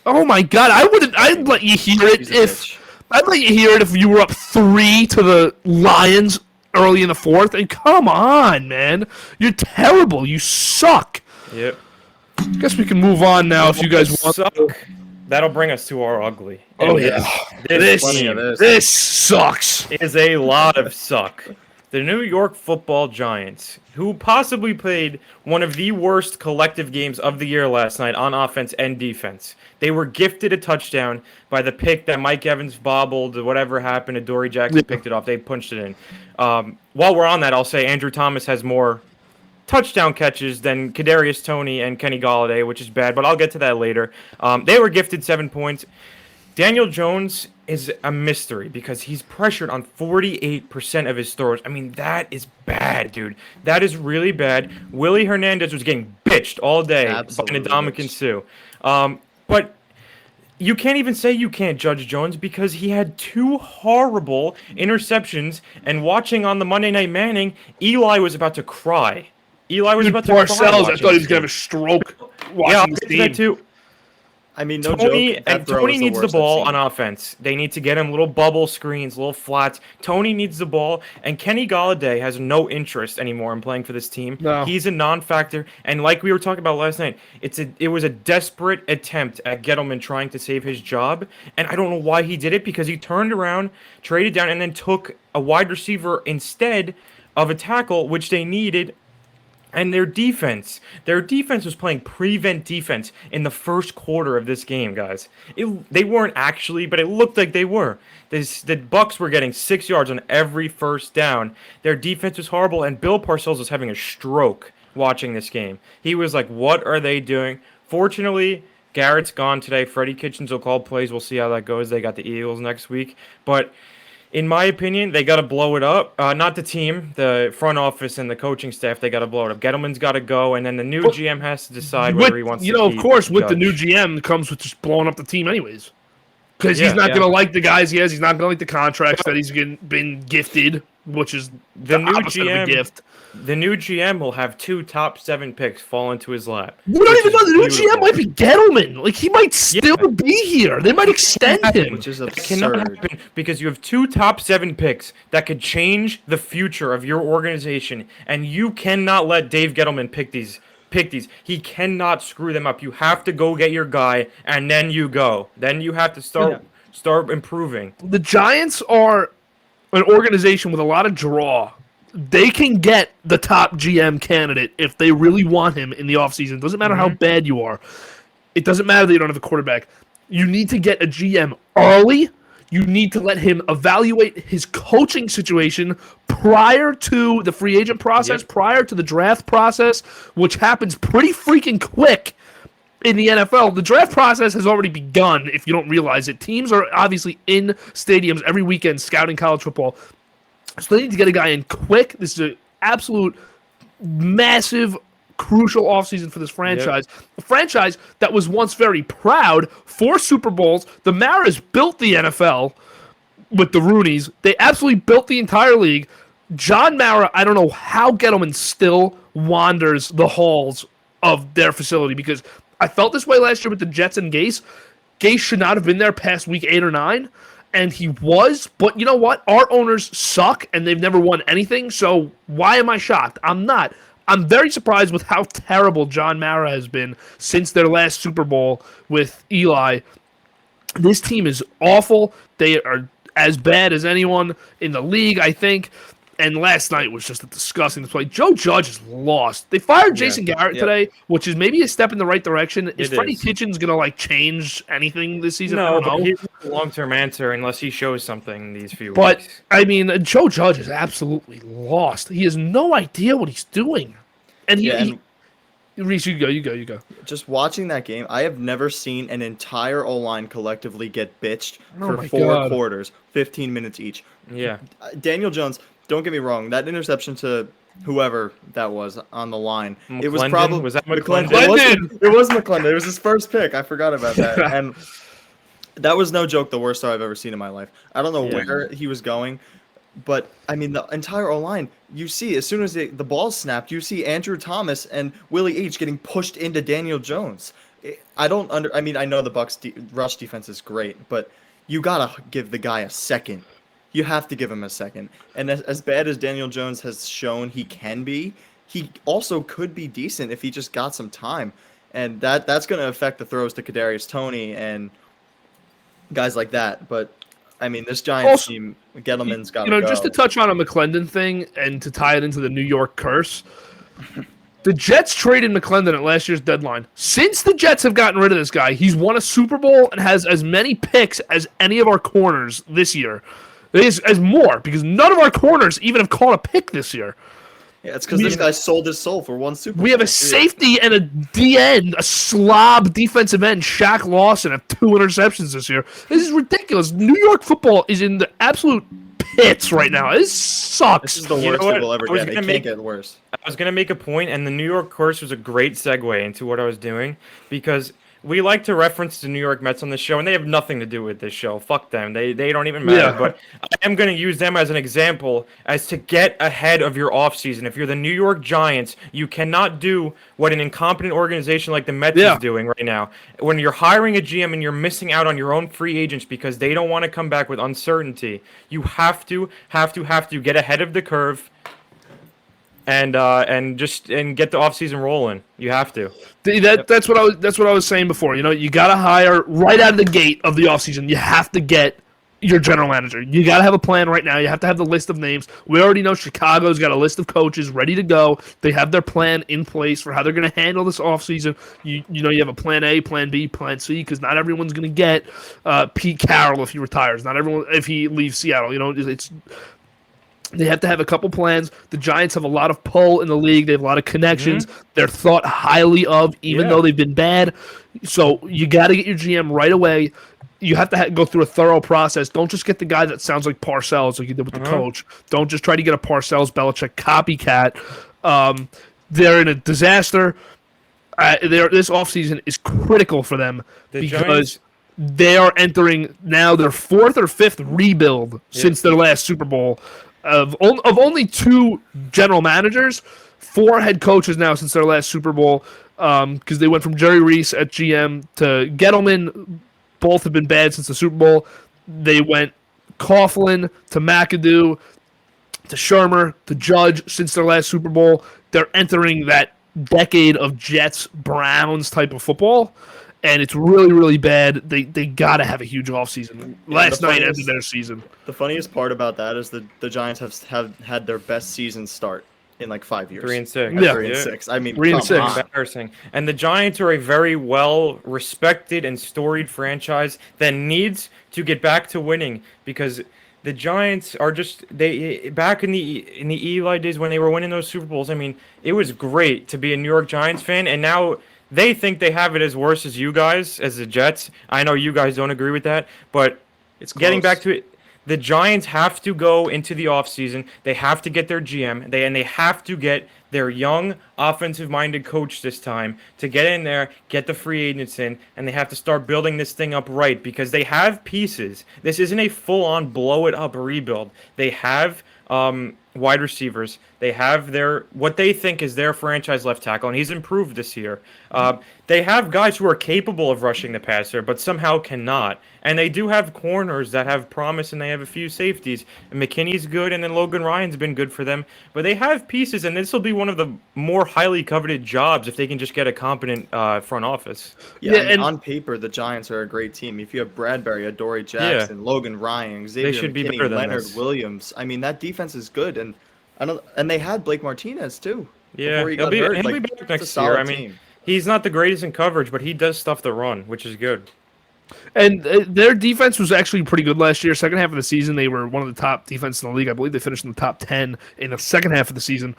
Oh my God, I'd let you hear it if you were up 3 to the Lions early in the fourth. And come on, man, you're terrible. You suck. Yep. Guess we can move on now if you guys want. Suck. That'll bring us to our ugly. Oh yeah, this sucks. Is a lot of suck. The New York Football Giants, who possibly played one of the worst collective games of the year last night on offense and defense. They were gifted a touchdown by the pick that Mike Evans bobbled. Whatever happened, Adoree Jackson picked it off. They punched it in. While we're on that, I'll say Andrew Thomas has more touchdown catches than Kadarius Toney and Kenny Golladay, which is bad, but I'll get to that later. They were gifted 7 points. Daniel Jones is a mystery because he's pressured on 48% of his throws. I mean, that is bad, dude. That is really bad. Willie Hernandez was getting bitched all day by Ndamukong Suh. But you can't even say you can't judge Jones because he had 2 horrible interceptions, and watching on the Monday Night Manning, Eli was about to cry. Eli was about to cry. Parcells, I thought he was going to have a stroke watching this game. That too. I mean, no Tony joke. and Tony needs the ball on offense. They need to get him little bubble screens, little flats. Tony needs the ball, and Kenny Golladay has no interest anymore in playing for this team. No. He's a non-factor, and like we were talking about last night, it was a desperate attempt at Gettleman trying to save his job, and I don't know why he did it because he turned around, traded down, and then took a wide receiver instead of a tackle, which they needed. And their defense was playing prevent defense in the first quarter of this game, guys. They weren't actually, but it looked like they were. The Bucks were getting 6 yards on every first down. Their defense was horrible, and Bill Parcells was having a stroke watching this game. He was like, what are they doing? Fortunately, Garrett's gone today. Freddie Kitchens will call plays. We'll see how that goes. They got the Eagles next week. But in my opinion, they got to blow it up. Not the team, the front office and the coaching staff. They got to blow it up. Gettleman's got to go, and then the new GM has to decide whether he wants to. Of course, with the new GM comes with just blowing up the team, anyways. Because he's not going to like the guys he has. He's not going to like the contracts that he's been gifted, which is the new GM. Of a gift. The new GM will have 2 top 7 picks fall into his lap. We don't even know the new GM might be Gettleman. Like, he might still be here. They might extend him. Which is absurd. It cannot happen because you have 2 top 7 picks that could change the future of your organization, and you cannot let Dave Gettleman pick these. He cannot screw them up. You have to go get your guy, and then you go. Then you have to start improving. The Giants are an organization with a lot of draw. They can get the top GM candidate if they really want him in the offseason. It doesn't matter how bad you are. It doesn't matter that you don't have a quarterback. You need to get a GM early. You need to let him evaluate his coaching situation prior to the free agent process, prior to the draft process, which happens pretty freaking quick in the NFL. The draft process has already begun, if you don't realize it. Teams are obviously in stadiums every weekend scouting college football. So they need to get a guy in quick. This is an absolute massive, crucial offseason for this franchise. A franchise that was once very proud, 4 Super Bowls. The Maras built the NFL with the Rooneys. They absolutely built the entire league. John Mara, I don't know how Gettleman still wanders the halls of their facility, because I felt this way last year with the Jets and Gase. Gase should not have been there past week 8 or 9. And he was, but you know what? Our owners suck, and they've never won anything, so why am I shocked? I'm not. I'm very surprised with how terrible John Mara has been since their last Super Bowl with Eli. This team is awful. They are as bad as anyone in the league, I think. And last night was just a disgusting display. Joe Judge is lost. They fired Jason Garrett today, which is maybe a step in the right direction. Is Freddie Kitchens going to change anything this season? No, I don't know. But he's a long-term answer unless he shows something these few weeks. But, I mean, Joe Judge is absolutely lost. He has no idea what he's doing. And Reese, you go. Just watching that game, I have never seen an entire O-line collectively get bitched Oh for my 4 God. quarters, 15 minutes each. Yeah. Daniel Jones, don't get me wrong, that interception to whoever that was on the line, it was McClendon? probably Was that McClendon. McClendon? It was McClendon. It was his first pick. I forgot about that. And that was no joke the worst throw I've ever seen in my life. I don't know Yeah. where he was going, but I mean the entire O-line, you see as soon as the ball snapped, you see Andrew Thomas and Willie H getting pushed into Daniel Jones. I mean, I know the Bucks rush defense is great, but you got to give the guy a second. You have to give him a second. And as bad as Daniel Jones has shown he can be, he also could be decent if he just got some time. And that's going to affect the throws to Kadarius Toney and guys like that. But, I mean, this Giants team, Gettleman's got to go. Just to touch on a McClendon thing and to tie it into the New York curse, the Jets traded McClendon at last year's deadline. Since the Jets have gotten rid of this guy, he's won a Super Bowl and has as many picks as any of our corners this year. As more, because none of our corners even have caught a pick this year. Yeah, it's because this guy sold his soul for one Super Bowl. We have a safety and a DN, a slob defensive end, Shaq Lawson, have 2 interceptions this year. This is ridiculous. New York football is in the absolute pits right now. This sucks. This is the worst it will ever get. It can't get worse. I was going to make a point, and the New York curse was a great segue into what I was doing, because we like to reference the New York Mets on this show, and they have nothing to do with this show. Fuck them. They don't even matter. Yeah. But I am going to use them as an example as to get ahead of your offseason. If you're the New York Giants, you cannot do what an incompetent organization like the Mets is doing right now. When you're hiring a GM and you're missing out on your own free agents because they don't want to come back with uncertainty, you have to get ahead of the curve and get the offseason rolling. You have to. That's what I was saying before. You got to hire right out of the gate of the offseason. You have to get your general manager. You got to have a plan right now. You have to have the list of names. We already know Chicago's got a list of coaches ready to go. They have their plan in place for how they're going to handle this offseason. You have a plan A, plan B, plan C, because not everyone's going to get Pete Carroll if he retires. Not everyone if he leaves Seattle. They have to have a couple plans. The Giants have a lot of pull in the league. They have a lot of connections. Mm-hmm. They're thought highly of, even though they've been bad. So you got to get your GM right away. You have to go through a thorough process. Don't just get the guy that sounds like Parcells, like you did with the coach. Don't just try to get a Parcells, Belichick copycat. They're in a disaster. This offseason is critical for them because they are entering now their 4th or 5th rebuild since their last Super Bowl. Of only 2 general managers, 4 head coaches now since their last Super Bowl, because they went from Jerry Reese at GM to Gettleman. Both have been bad since the Super Bowl. They went Coughlin to McAdoo to Shermer to Judge since their last Super Bowl. They're entering that decade of Jets, Browns type of football, and it's really, really bad. They got to have a huge offseason. Last night ended their season. The funniest part about that is the Giants have had their best season start in like 5 years. 3-6. Yeah. 3-6. I mean, 3-6. Embarrassing. And the Giants are a very well respected and storied franchise that needs to get back to winning, because the Giants are just back in the Eli days when they were winning those Super Bowls. I mean, it was great to be a New York Giants fan, and now they think they have it as worse as you guys, as the Jets. I know you guys don't agree with that, but it's close. Getting back to it, the Giants have to go into the offseason. They have to get their GM. They have to get their young, offensive-minded coach this time to get in there, get the free agents in, and they have to start building this thing up right, because they have pieces. This isn't a full-on blow-it-up rebuild. They have wide receivers. They have what they think is their franchise left tackle, and he's improved this year. They have guys who are capable of rushing the passer, but somehow cannot. And they do have corners that have promise, and they have a few safeties. And McKinney's good, and then Logan Ryan's been good for them. But they have pieces, and this will be one of the more highly coveted jobs if they can just get a competent front office. Yeah, and on paper, the Giants are a great team. If you have Bradbury, Adoree Jackson, Logan Ryan, Xavier should be McKinney, better than Leonard this. Williams, I mean, that defense is good. And they had Blake Martinez, too. Yeah, he'll be back next year. I mean, he's not the greatest in coverage, but he does stuff the run, which is good. And their defense was actually pretty good last year. Second half of the season, they were one of the top defenses in the league. I believe they finished in the top 10 in the second half of the season.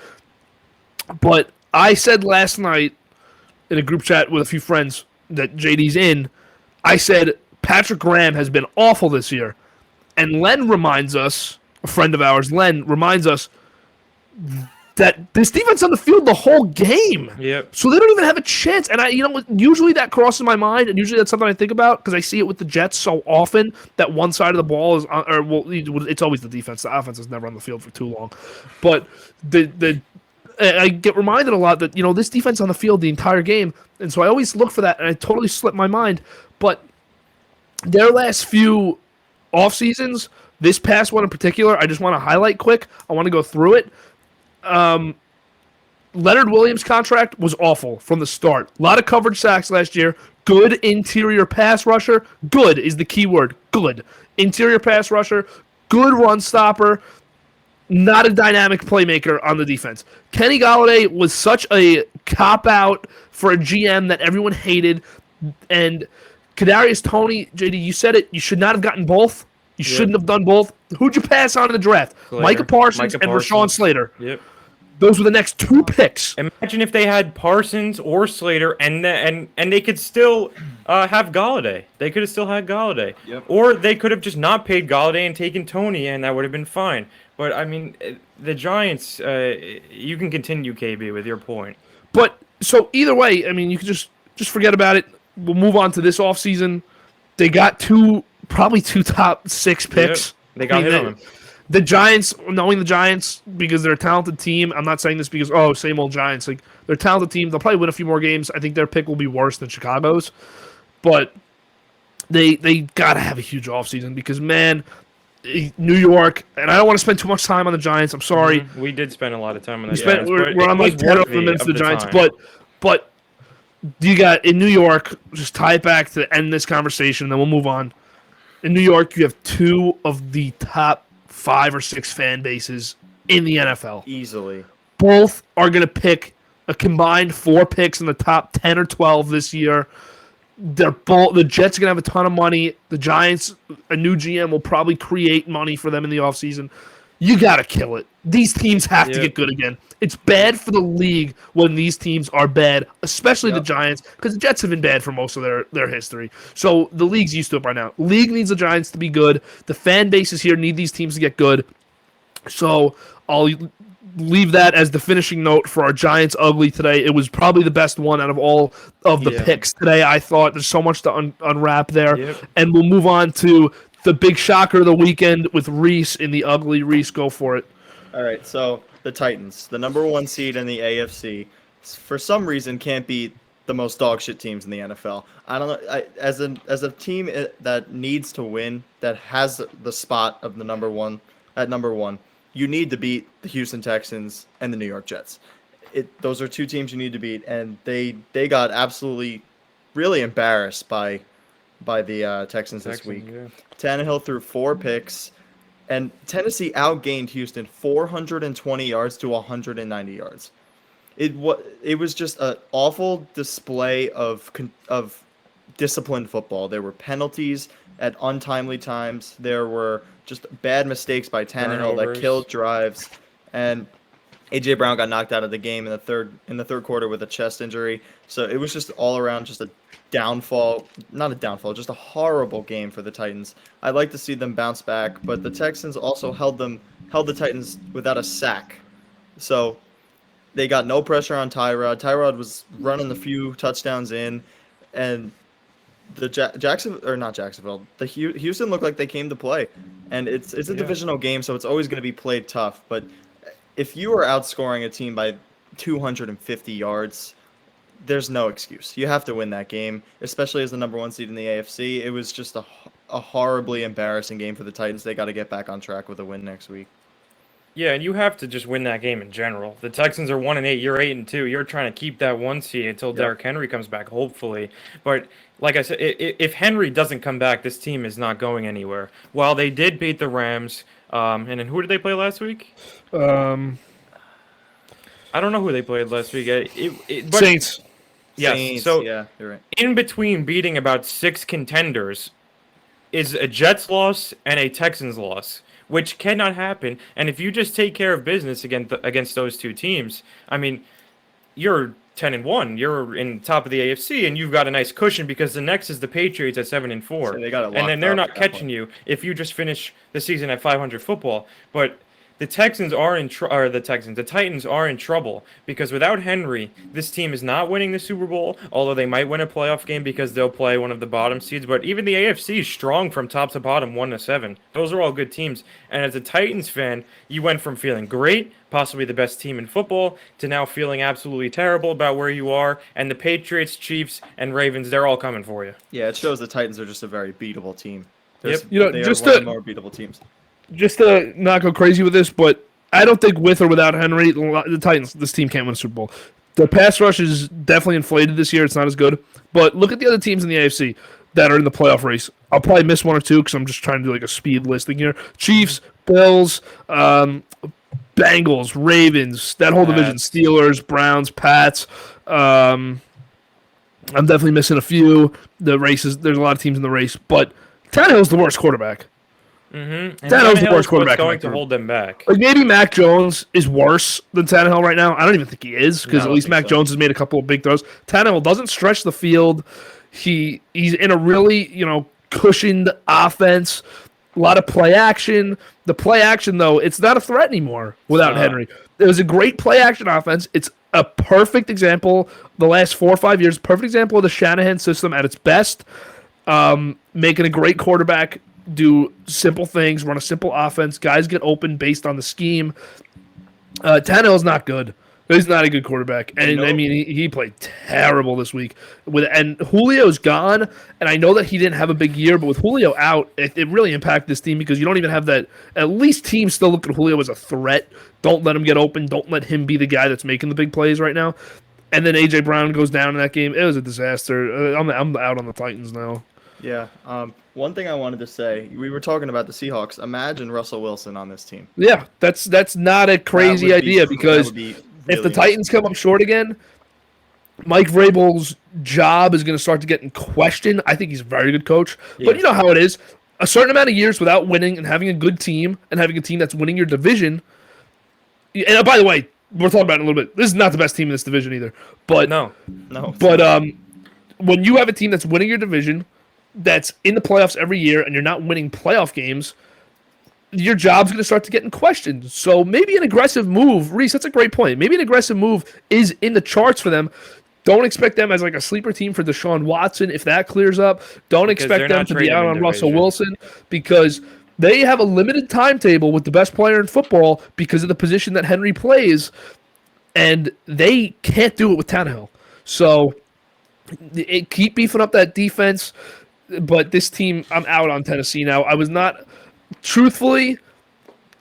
But I said last night in a group chat with a few friends that JD's in. I said Patrick Graham has been awful this year. And Len reminds us, a friend of ours, Len reminds us that this defense on the field the whole game. Yep. So they don't even have a chance. And usually that crosses my mind, and usually that's something I think about because I see it with the Jets so often that one side of the ball is, it's always the defense. The offense is never on the field for too long. But I get reminded a lot that this defense on the field the entire game, and so I always look for that, and I totally slipped my mind. But their last few off seasons, this past one in particular, I just want to highlight quick. I want to go through it. Leonard Williams' contract was awful from the start. A lot of coverage sacks last year. Good interior pass rusher. Good is the key word. Good. Interior pass rusher. Good run stopper. Not a dynamic playmaker on the defense. Kenny Golladay was such a cop-out for a GM that everyone hated. And Kadarius Toney, JD, you said it. You should not have gotten both. You shouldn't have done both. Who'd you pass on in the draft? Micah Parsons and Rashawn Slater. Yep. Those were the next 2 picks. Imagine if they had Parsons or Slater, and they could still have Golladay. They could have still had Golladay. Yep. Or they could have just not paid Golladay and taken Toney, and that would have been fine. But, I mean, the Giants, you can continue, KB, with your point. But, so either way, I mean, you can just forget about it. We'll move on to this offseason. They got probably 2 top 6 picks. Yep. They got hit on them. The Giants, knowing the Giants, because they're a talented team, I'm not saying this because, same old Giants. Like, they're a talented team. They'll probably win a few more games. I think their pick will be worse than Chicago's. But they got to have a huge offseason because, man, New York, and I don't want to spend too much time on the Giants. I'm sorry. Mm-hmm. We did spend a lot of time on the Giants. We're on like 10 of the minutes of the Giants. But you got, in New York, just tie it back to end this conversation, and then we'll move on. In New York, you have 2 of the top 5 or 6 fan bases in the NFL. Easily. Both are going to pick a combined 4 picks in the top 10 or 12 this year. The Jets are going to have a ton of money. The Giants, a new GM will probably create money for them in the offseason. You got to kill it. These teams have to get good again. It's bad for the league when these teams are bad, especially the Giants, because the Jets have been bad for most of their history. So the league's used to it by now. League needs the Giants to be good. The fan bases here need these teams to get good. So I'll leave that as the finishing note for our Giants ugly today. It was probably the best one out of all of the picks today, I thought. There's so much to unwrap there. Yep. And we'll move on to the big shocker of the weekend with Reese in the ugly. Reese, go for it. All right, so the Titans, the number 1 seed in the AFC, for some reason can't beat the most dog shit teams in the NFL. I don't know. As a team that needs to win, that has the spot of the number 1 at number 1, you need to beat the Houston Texans and the New York Jets. Those are 2 teams you need to beat, and they got absolutely, really embarrassed by the Texans this week. Yeah. Tannehill threw 4 picks. And Tennessee outgained Houston 420 yards to 190 yards. It was just an awful display of disciplined football. There were penalties at untimely times. There were just bad mistakes by Tannehill that killed drives. And A.J. Brown got knocked out of the game in the third quarter with a chest injury. So it was just all around just a just a horrible game for the Titans. I'd like to see them bounce back, but the Texans also held the Titans without a sack. So they got no pressure on Tyrod. Tyrod was running the few touchdowns in, and the Houston looked like they came to play. And it's a divisional game, so it's always going to be played tough. But if you are outscoring a team by 250 yards, there's no excuse. You have to win that game, especially as the number 1 seed in the AFC. It was just a horribly embarrassing game for the Titans. They got to get back on track with a win next week. Yeah, and you have to just win that game in general. The Texans are 1-8. You're 8-2. You're trying to keep that 1 seed until Derrick Henry comes back, hopefully. But like I said, if Henry doesn't come back, this team is not going anywhere. While they did beat the Rams, and then who did they play last week? I don't know who they played last week. Saints. Yes. Saints, So you're right. In between beating about 6 contenders is a Jets loss and a Texans loss, which cannot happen. And if you just take care of business against those 2 teams, I mean, you're 10-1. You're in top of the AFC, and you've got a nice cushion because the next is the Patriots at 7-4, So they got it and locked then they're up not at that catching point. you if you just finish the season at 500 football. But the Texans are the Titans are in trouble because without Henry, this team is not winning the Super Bowl, although they might win a playoff game because they'll play one of the bottom seeds. But even the AFC is strong from top to bottom, 1-7. Those are all good teams. And as a Titans fan, you went from feeling great, possibly the best team in football, to now feeling absolutely terrible about where you are. And the Patriots, Chiefs, and Ravens, they're all coming for you. Yeah, it shows the Titans are just a very beatable team. Yep. They are one of the more beatable teams. Just to not go crazy with this, but I don't think with or without Henry, the Titans, this team can't win a Super Bowl. The pass rush is definitely inflated this year. It's not as good. But look at the other teams in the AFC that are in the playoff race. I'll probably miss one or two because I'm just trying to do like a speed listing here. Chiefs, Bills, Bengals, Ravens, that whole division. Steelers, Browns, Pats. I'm definitely missing a few. The races, there's a lot of teams in the race. But Tannehill's the worst quarterback. Mm-hmm. Tannehill's the worst quarterback. Going to hold them back. Like maybe Mac Jones is worse than Tannehill right now. I don't even think he is because at least Mac Jones has made a couple of big throws. Tannehill doesn't stretch the field. He's in a really cushioned offense. A lot of play action. The play action though, it's not a threat anymore without Henry. It was a great play action offense. It's a perfect example. The last 4 or 5 years, perfect example of the Shanahan system at its best. Making a great quarterback do simple things, run a simple offense. Guys get open based on the scheme. Tannehill's not good. He's not a good quarterback. And, I mean, he played terrible this week. And Julio's gone, and I know that he didn't have a big year, but with Julio out, it really impacted this team because you don't even have that. At least teams still look at Julio as a threat. Don't let him get open. Don't let him be the guy that's making the big plays right now. And then A.J. Brown goes down in that game. It was a disaster. I'm out on the Titans now. Yeah. One thing I wanted to say, we were talking about the Seahawks. Imagine Russell Wilson on this team. Yeah, that's not a crazy idea because if the Titans come up short again, Mike Vrabel's job is going to start to get in question. I think he's a very good coach. Yeah. But you know how it is. A certain amount of years without winning and having a good team and having a team that's winning your division. And by the way, we're talking about it in a little bit. This is not the best team in this division either. But no. But when you have a team that's winning your division, that's in the playoffs every year, and you're not winning playoff games, your job's going to start to get in question. So maybe an aggressive move, Reese, that's a great point. Maybe an aggressive move is in the charts for them. Don't expect them as like a sleeper team for Deshaun Watson if that clears up. Don't expect them to be out on Russell Wilson because they have a limited timetable with the best player in football because of the position that Henry plays, and they can't do it with Tannehill. So keep beefing up that defense. But this team, I'm out on Tennessee now. I was not, truthfully,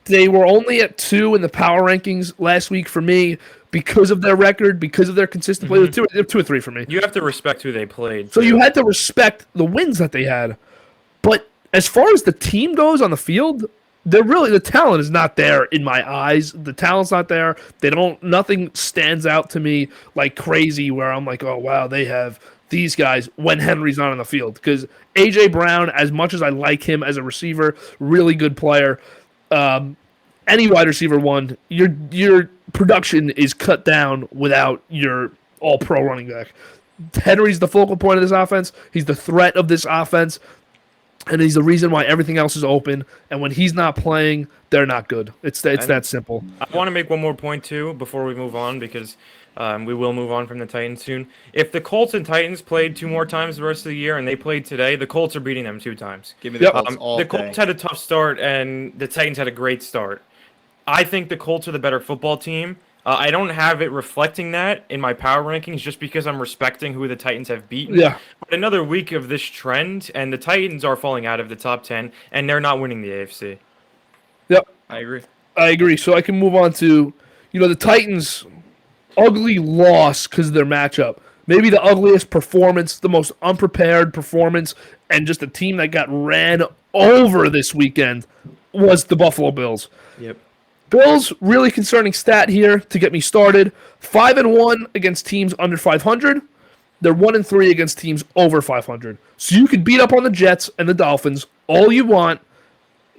they were only at 2 in the power rankings last week for me because of their record, because of their consistent play. Mm-hmm. 2 or 3 for me. You have to respect who they played. So you had to respect the wins that they had. But as far as the team goes on the field, the talent is not there in my eyes. The talent's not there. Nothing stands out to me like crazy where I'm like, oh, wow, they have these guys when Henry's not on the field. Because A.J. Brown, as much as I like him as a receiver, really good player, any wide receiver one, your production is cut down without your all-pro running back. Henry's the focal point of this offense. He's the threat of this offense. And he's the reason why everything else is open. And when he's not playing, they're not good. It's that simple. I want to make one more point, too, before we move on, because we will move on from the Titans soon. If the Colts and Titans played 2 more times the rest of the year and they played today, the Colts are beating them 2 times. Give me the Colts all The Colts had a tough start, and the Titans had a great start. I think the Colts are the better football team. I don't have it reflecting that in my power rankings just because I'm respecting who the Titans have beaten. Yeah. But another week of this trend, and the Titans are falling out of the top 10, and they're not winning the AFC. Yep. I agree. So I can move on to, the Titans' ugly loss because of their matchup. Maybe the ugliest performance, the most unprepared performance, and just a team that got ran over this weekend was the Buffalo Bills. Yep. Bills, really concerning stat here to get me started. 5-1 against teams under 500. They're 1-3 against teams over 500. So you could beat up on the Jets and the Dolphins all you want.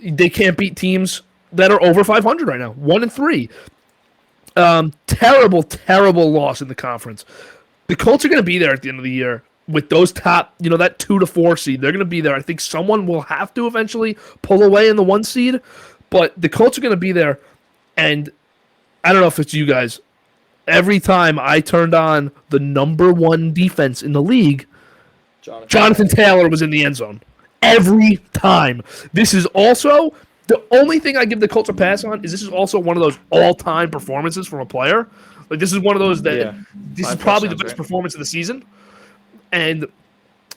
They can't beat teams that are over 500 right now. 1-3. Terrible, terrible loss in the conference. The Colts are going to be there at the end of the year with those top, that 2 to 4 seed. They're going to be there. I think someone will have to eventually pull away in the 1 seed, but the Colts are going to be there. And I don't know if it's you guys. Every time I turned on the number 1 defense in the league, Jonathan Taylor was in the end zone. Every time. This is also the only thing I give the Colts a pass on is this is also one of those all-time performances from a player. Like, this is one of those that this is probably the best performance of the season. And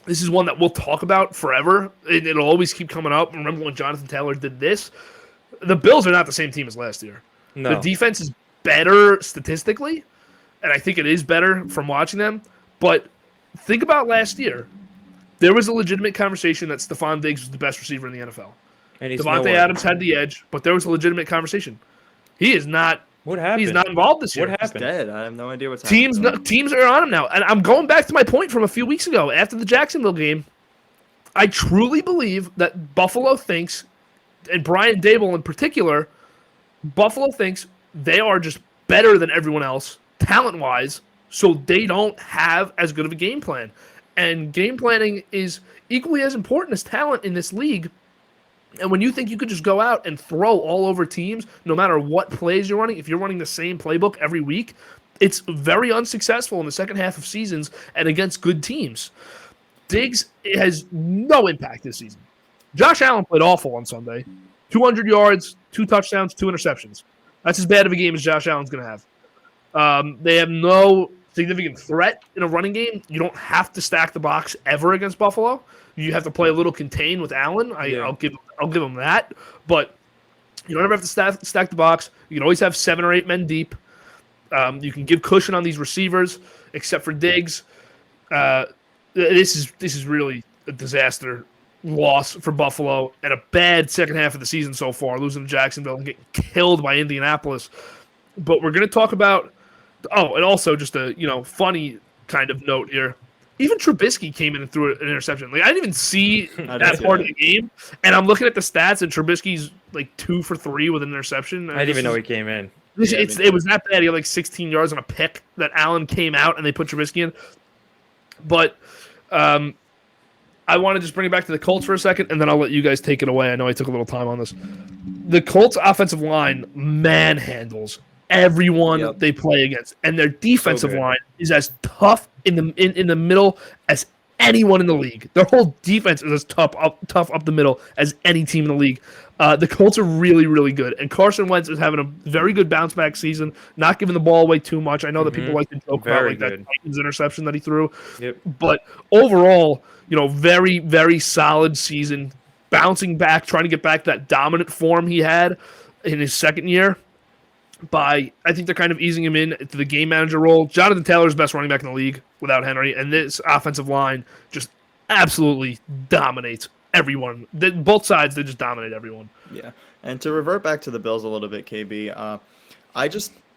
this is one that we'll talk about forever. It'll always keep coming up. Remember when Jonathan Taylor did this? The Bills are not the same team as last year. No. The defense is better statistically, and I think it is better from watching them. But think about last year. There was a legitimate conversation that Stephon Diggs was the best receiver in the NFL. And Devontae Adams had the edge, but there was a legitimate conversation. He is not. What happened? He's not involved this year. What happened? He's dead. I have no idea what's happening. Teams are on him now. And I'm going back to my point from a few weeks ago after the Jacksonville game. I truly believe that Buffalo thinks, and Brian Dable in particular, Buffalo thinks they are just better than everyone else, talent-wise, so they don't have as good of a game plan. And game planning is equally as important as talent in this league. And when you think you could just go out and throw all over teams, no matter what plays you're running, if you're running the same playbook every week, it's very unsuccessful in the second half of seasons and against good teams. Diggs has no impact this season. Josh Allen played awful on Sunday. 200 yards, 2 touchdowns, 2 interceptions. That's as bad of a game as Josh Allen's going to have. They have no significant threat in a running game. You don't have to stack the box ever against Buffalo. You have to play a little contain with Allen. I'll give him that. But you don't ever have to stack the box. You can always have 7 or 8 men deep. You can give cushion on these receivers, except for Diggs. This is really a disaster loss for Buffalo and a bad second half of the season so far, losing to Jacksonville and getting killed by Indianapolis. But we're going to talk about and also just a funny kind of note here. Even Trubisky came in and threw an interception. Like, I didn't even see that part of the game, and I'm looking at the stats, and Trubisky's like 2 for 3 with an interception. I didn't even know he came in. It was that bad. He had like 16 yards on a pick that Allen came out and they put Trubisky in. But I want to just bring it back to the Colts for a second, and then I'll let you guys take it away. I know I took a little time on this. The Colts' offensive line manhandles everyone they play against, and their defensive line is as tough in the middle as anyone in the league. Their whole defense is as tough up the middle as any team in the league. The Colts are really, really good, and Carson Wentz is having a very good bounce back season, not giving the ball away too much. I know that people like to joke about like that Vikings interception that he threw, but overall, very, very solid season, bouncing back, trying to get back that dominant form he had in his second year. I think they're kind of easing him in to the game manager role. Jonathan Taylor is the best running back in the league without Henry, and this offensive line just absolutely dominates everyone. Both sides, they just dominate everyone. Yeah, and to revert back to the Bills a little bit, KB,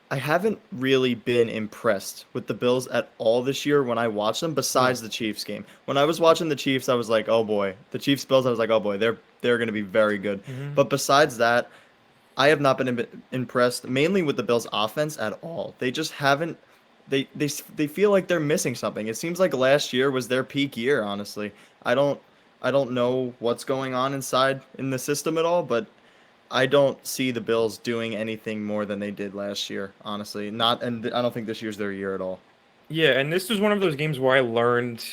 I haven't really been impressed with the Bills at all this year when I watch them, besides the Chiefs game. When I was watching the Chiefs, I was like, oh boy. The Chiefs-Bills, I was like, oh boy, they're going to be very good. But besides that, I have not been impressed, mainly with the Bills' offense at all. They just haven't. They feel like they're missing something. It seems like last year was their peak year. Honestly, I don't know what's going on inside in the system at all, but I don't see the Bills doing anything more than they did last year. Honestly, and I don't think this year's their year at all. Yeah, and this was one of those games where I learned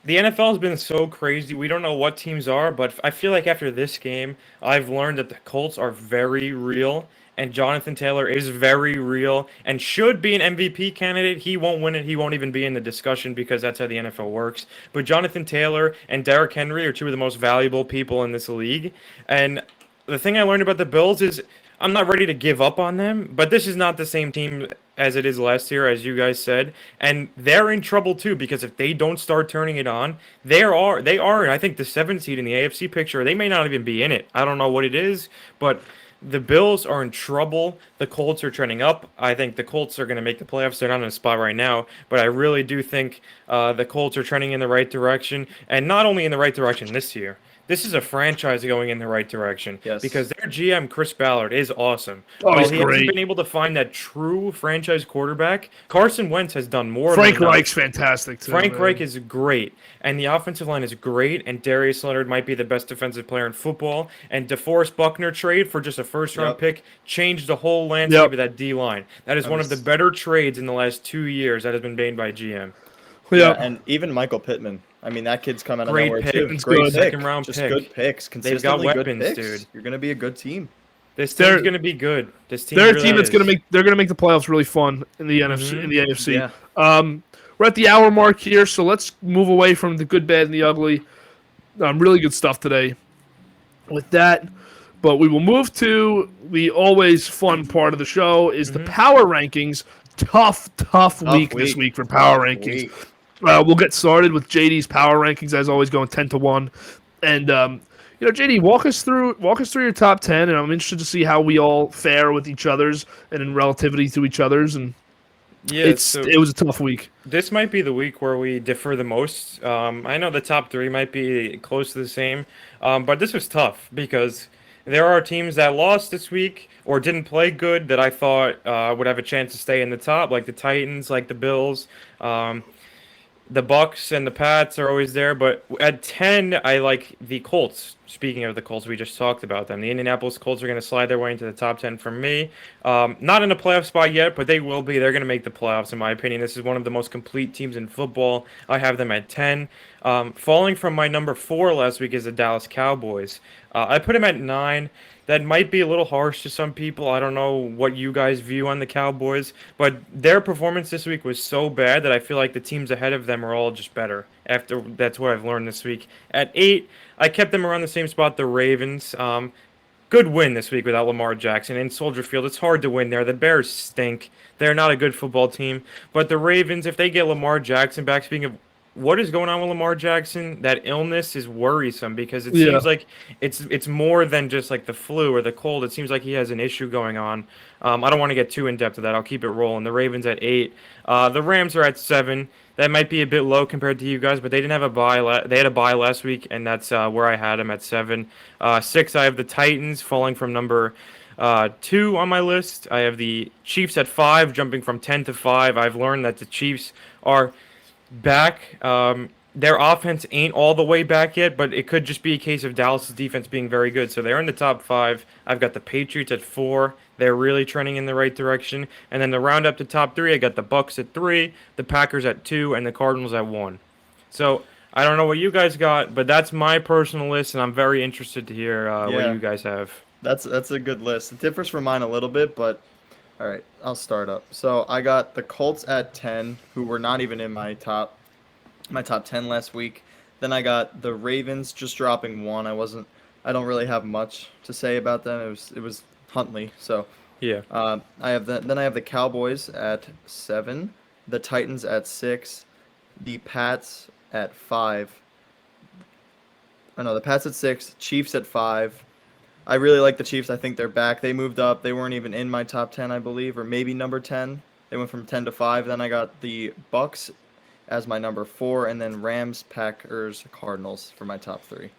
the NFL has been so crazy. We don't know what teams are, but I feel like after this game, I've learned that the Colts are very real, and Jonathan Taylor is very real and should be an MVP candidate. He won't win it. He won't even be in the discussion because that's how the NFL works. But Jonathan Taylor and Derrick Henry are 2 of the most valuable people in this league. And the thing I learned about the Bills is I'm not ready to give up on them, but this is not the same team as it is last year, as you guys said, and they're in trouble too because if they don't start turning it on, they are, I think, the 7th seed in the AFC picture. They may not even be in it. I don't know what it is, but The Bills are in trouble. The Colts are trending up. I think the Colts are going to make the playoffs. They're not in a spot right now, but I really do think the Colts are trending in the right direction, and not only in the right direction this year. This is a franchise going in the right direction Yes. because their GM Chris Ballard is awesome. Oh, While he's he hasn't great. been able to find that true franchise quarterback, Carson Wentz has done more Frank than enough. Reich's fantastic too. Frank man. Reich is great, and the offensive line is great, and Darius Leonard might be the best defensive player in football. And DeForest Buckner trade for just a first-round Yep. pick changed the whole landscape Yep. of that D-line. That is That one of the was- better trades in the last 2 years that has been made by GM. Yeah, Yep. and even Michael Pittman. I mean, that kid's coming out of Great nowhere pick. too. Pittman's Great good. pick. Second-round Just pick. good picks. They've got Consistently good weapons, picks. dude. You're gonna be a good team. This They're- team's going to be good. This team They're a really team that's is. going to make. They're going to make the playoffs really fun in the NFC. In the AFC. Yeah. We're at the hour mark here, so let's move away from the good, bad, and the ugly. Really good stuff today with that. But we will move to the always fun part of the show is the power rankings. Tough week this week for power rankings. Week. We'll get started with JD's power rankings as always, going 10-1. And JD, walk us through your top 10, and I'm interested to see how we all fare with each other's and in relativity to each other's. And Yeah, it was a tough week. This might be the week where we differ the most. I know the top three might be close to the same, but this was tough because there are teams that lost this week or didn't play good that I thought would have a chance to stay in the top, like the Titans, like the Bills. The Bucks and the Pats are always there, but at 10, I like the Colts. Speaking of the Colts, we just talked about them. The Indianapolis Colts are going to slide their way into the top 10 for me. Not in a playoff spot yet, but they will be. They're going to make the playoffs, in my opinion. This is one of the most complete teams in football. I have them at 10. Falling from my number 4 last week is the Dallas Cowboys. I put them at 9. That might be a little harsh to some people. I don't know what you guys view on the Cowboys, but their performance this week was so bad that I feel like the teams ahead of them are all just better. That's what I've learned this week. At 8, I kept them around the same spot, the Ravens. Good win this week without Lamar Jackson in Soldier Field. It's hard to win there. The Bears stink. They're not a good football team. But the Ravens, if they get Lamar Jackson back, speaking of what is going on with Lamar Jackson, that illness is worrisome because it seems like it's more than just like the flu or the cold. It seems like he has an issue going on. I don't want to get too in-depth with that. I'll keep it rolling. The Ravens at 8. The Rams are at 7. That might be a bit low compared to you guys, but they didn't have a bye. They had a bye last week, and that's where I had them at 7. 6, I have the Titans falling from number 2 on my list. I have the Chiefs at 5, jumping from 10 to 5. I've learned that the Chiefs are back. Their offense ain't all the way back yet, but it could just be a case of Dallas' defense being very good. So they're in the top 5. I've got the Patriots at 4. They're really trending in the right direction. And then to round up the top 3, I got the Bucks at 3, the Packers at 2, and the Cardinals at 1. So I don't know what you guys got, but that's my personal list, and I'm very interested to hear what you guys have. That's a good list. It differs from mine a little bit, but all right, I'll start up. So I got the Colts at 10, who were not even in my top 10 last week. Then I got the Ravens just dropping 1. I don't really have much to say about them. It was Huntley. So Yeah. I have the Cowboys at 7, the Titans at 6, the Pats at 5. Oh no, the Pats at 6, Chiefs at 5. I really like the Chiefs. I think they're back. They moved up. They weren't even in my top 10, I believe, or maybe number 10. They went from 10 to 5. Then I got the Bucks as my number 4, and then Rams, Packers, Cardinals for my top 3.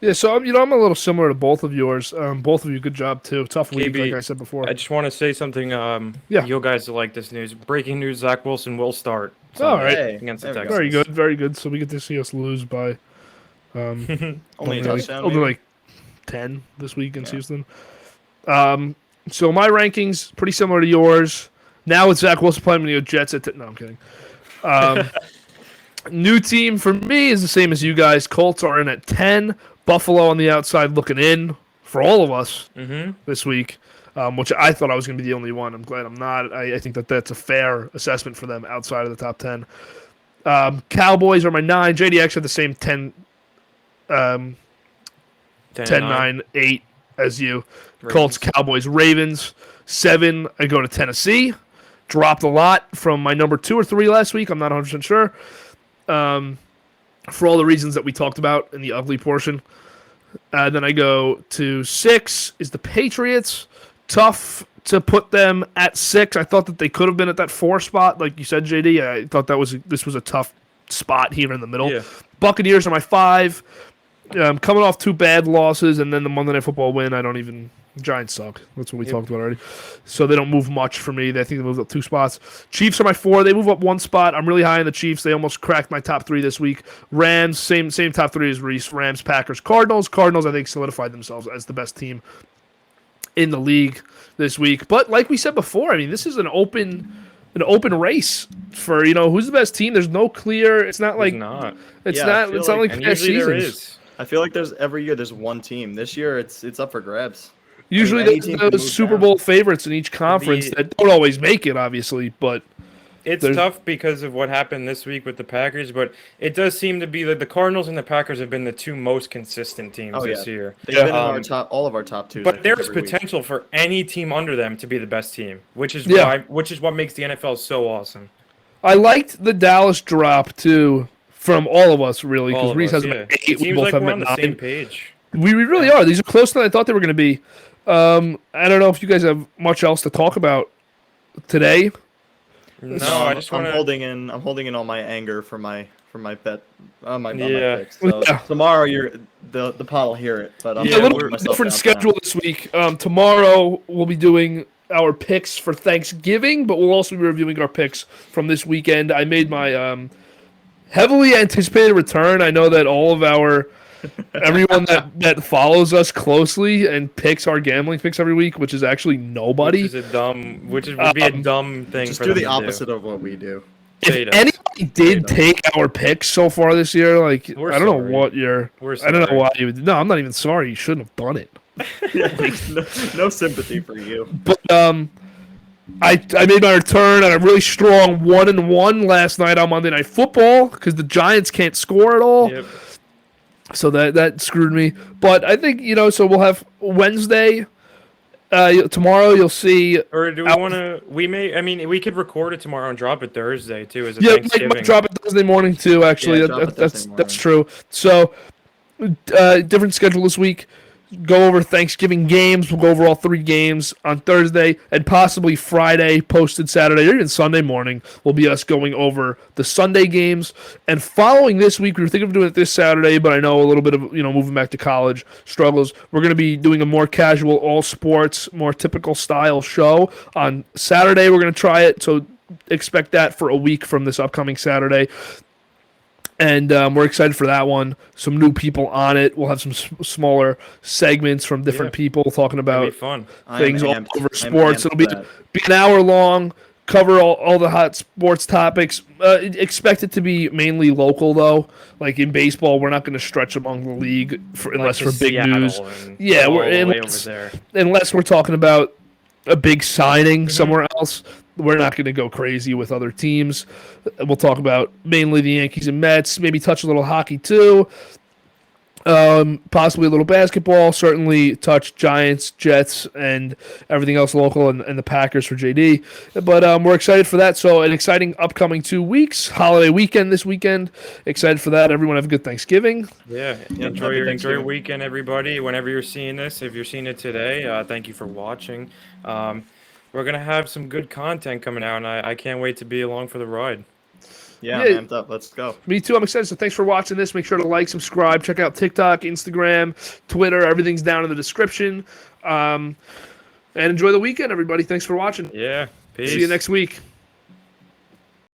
Yeah, so I'm a little similar to both of yours. Both of you, good job too. Tough week, KB, like I said before. I just want to say something. Yeah. You guys will like this news. Breaking news: Zach Wilson will start All right. Hey, against the there we Texans. go. Very good. So we get to see us lose by Only a touchdown. only maybe? like 10 this week against Houston. So my rankings pretty similar to yours. Now it's Zach Wilson playing the Jets at no, I'm kidding. New team for me is the same as you guys. Colts are in at 10. Buffalo on the outside looking in for all of us this week, which I thought I was going to be the only one. I'm glad I'm not. I think that's a fair assessment for them outside of the top 10. Cowboys are my 9. JD actually had the same 10, 10 9, 8 as you. Ravens. Colts, Cowboys, Ravens. 7, I go to Tennessee. Dropped a lot from my number 2 or 3 last week. I'm not 100% sure. For all the reasons that we talked about in the ugly portion. Then I go to 6 is the Patriots. Tough to put them at 6. I thought that they could have been at that 4 spot, like you said, JD. I thought this was a tough spot here in the middle. Yeah. Buccaneers are my 5. Coming off 2 bad losses, and then the Monday Night Football win. Giants suck. That's what we talked about already. So they don't move much for me. I think they moved up 2 spots. Chiefs are my 4. They move up 1 spot. I'm really high on the Chiefs. They almost cracked my top 3 this week. Rams, same top 3 as Reese. Rams, Packers, Cardinals. Cardinals, I think, solidified themselves as the best team in the league this week. But like we said before, I mean, this is an open race for, who's the best team. There's no clear. It's not like It's not. It's not like and past usually there seasons. is. I feel like every year there's one team. This year it's up for grabs. Usually any team can there's move Super down. Bowl favorites in each conference that don't always make it, obviously, but It's there's- tough because of what happened this week with the Packers, but it does seem to be that the Cardinals and the Packers have been the 2 most consistent teams this year. They've been in all of our top 2s. I But think, there's every week. potential for any team under them to be the best team, which is what makes the NFL so awesome. I liked the Dallas drop too from all of us, really, because Reese has It 8. We seems both like have we're at on the 9. same page. We really are. These are closer than I thought they were going to be. I don't know if you guys have much else to talk about today. No, I just want I'm to. holding in all my anger for my bet. My picks. So Yeah. tomorrow the pot will hear it. But I'm A gonna little put bit myself different down schedule this week. Tomorrow we'll be doing our picks for Thanksgiving, but we'll also be reviewing our picks from this weekend. I made my heavily anticipated return. I know that all of everyone that follows us closely and picks our gambling picks every week, which is actually nobody. Would be a dumb thing. Just for do them the to opposite of what we do. If Hate us. anybody did take our picks so far this year, like We're I don't sorry. know what you're. We're I don't know sorry. why you would. No, I'm not even sorry. You shouldn't have done it. no sympathy for you. But I made my return on a really strong 1-1 last night on Monday Night Football because the Giants can't score at all. Yep. So that screwed me. But I think so we'll have Wednesday. Tomorrow you'll see. Or do we want to? We could record it tomorrow and drop it Thursday too. As a Yeah, Thanksgiving. might drop it Thursday morning too. Actually, Yeah, drop it Thursday that's true. So different schedule this week. Go over Thanksgiving games. We'll go over all 3 games on Thursday and possibly Friday, posted Saturday, or even Sunday morning will be us going over the Sunday games. And following this week, we were thinking of doing it this Saturday, but I know a little bit of moving back to college struggles. We're going to be doing a more casual, all sports, more typical style show on Saturday. We're going to try it, so expect that for a week from this upcoming Saturday. And we're excited for that one. Some new people on it. We'll have some smaller segments from different people talking That'd about be fun. things all I'm over amped sports. It'll be an hour long, cover all the hot sports topics. Expect it to be mainly local, though. Like in baseball, we're not going to stretch among the league unless for big Seattle news. and Yeah, all we're the way over there. unless we're talking about a big signing somewhere else. We're not going to go crazy with other teams. We'll talk about mainly the Yankees and Mets, maybe touch a little hockey too, possibly a little basketball, certainly touch Giants, Jets, and everything else local, and the Packers for JD. But we're excited for that. So an exciting upcoming 2 weeks, holiday weekend this weekend. Excited for that. Everyone have a good Thanksgiving. Yeah, Yep, enjoy happy your Thanksgiving. weekend, everybody. Whenever you're seeing this, if you're seeing it today, thank you for watching. We're gonna have some good content coming out, and I can't wait to be along for the ride. Yeah, Yeah. I'm amped up. Let's go. Me too. I'm excited. So thanks for watching this. Make sure to like, subscribe, check out TikTok, Instagram, Twitter. Everything's down in the description. And enjoy the weekend, everybody. Thanks for watching. Yeah, peace. See you next week.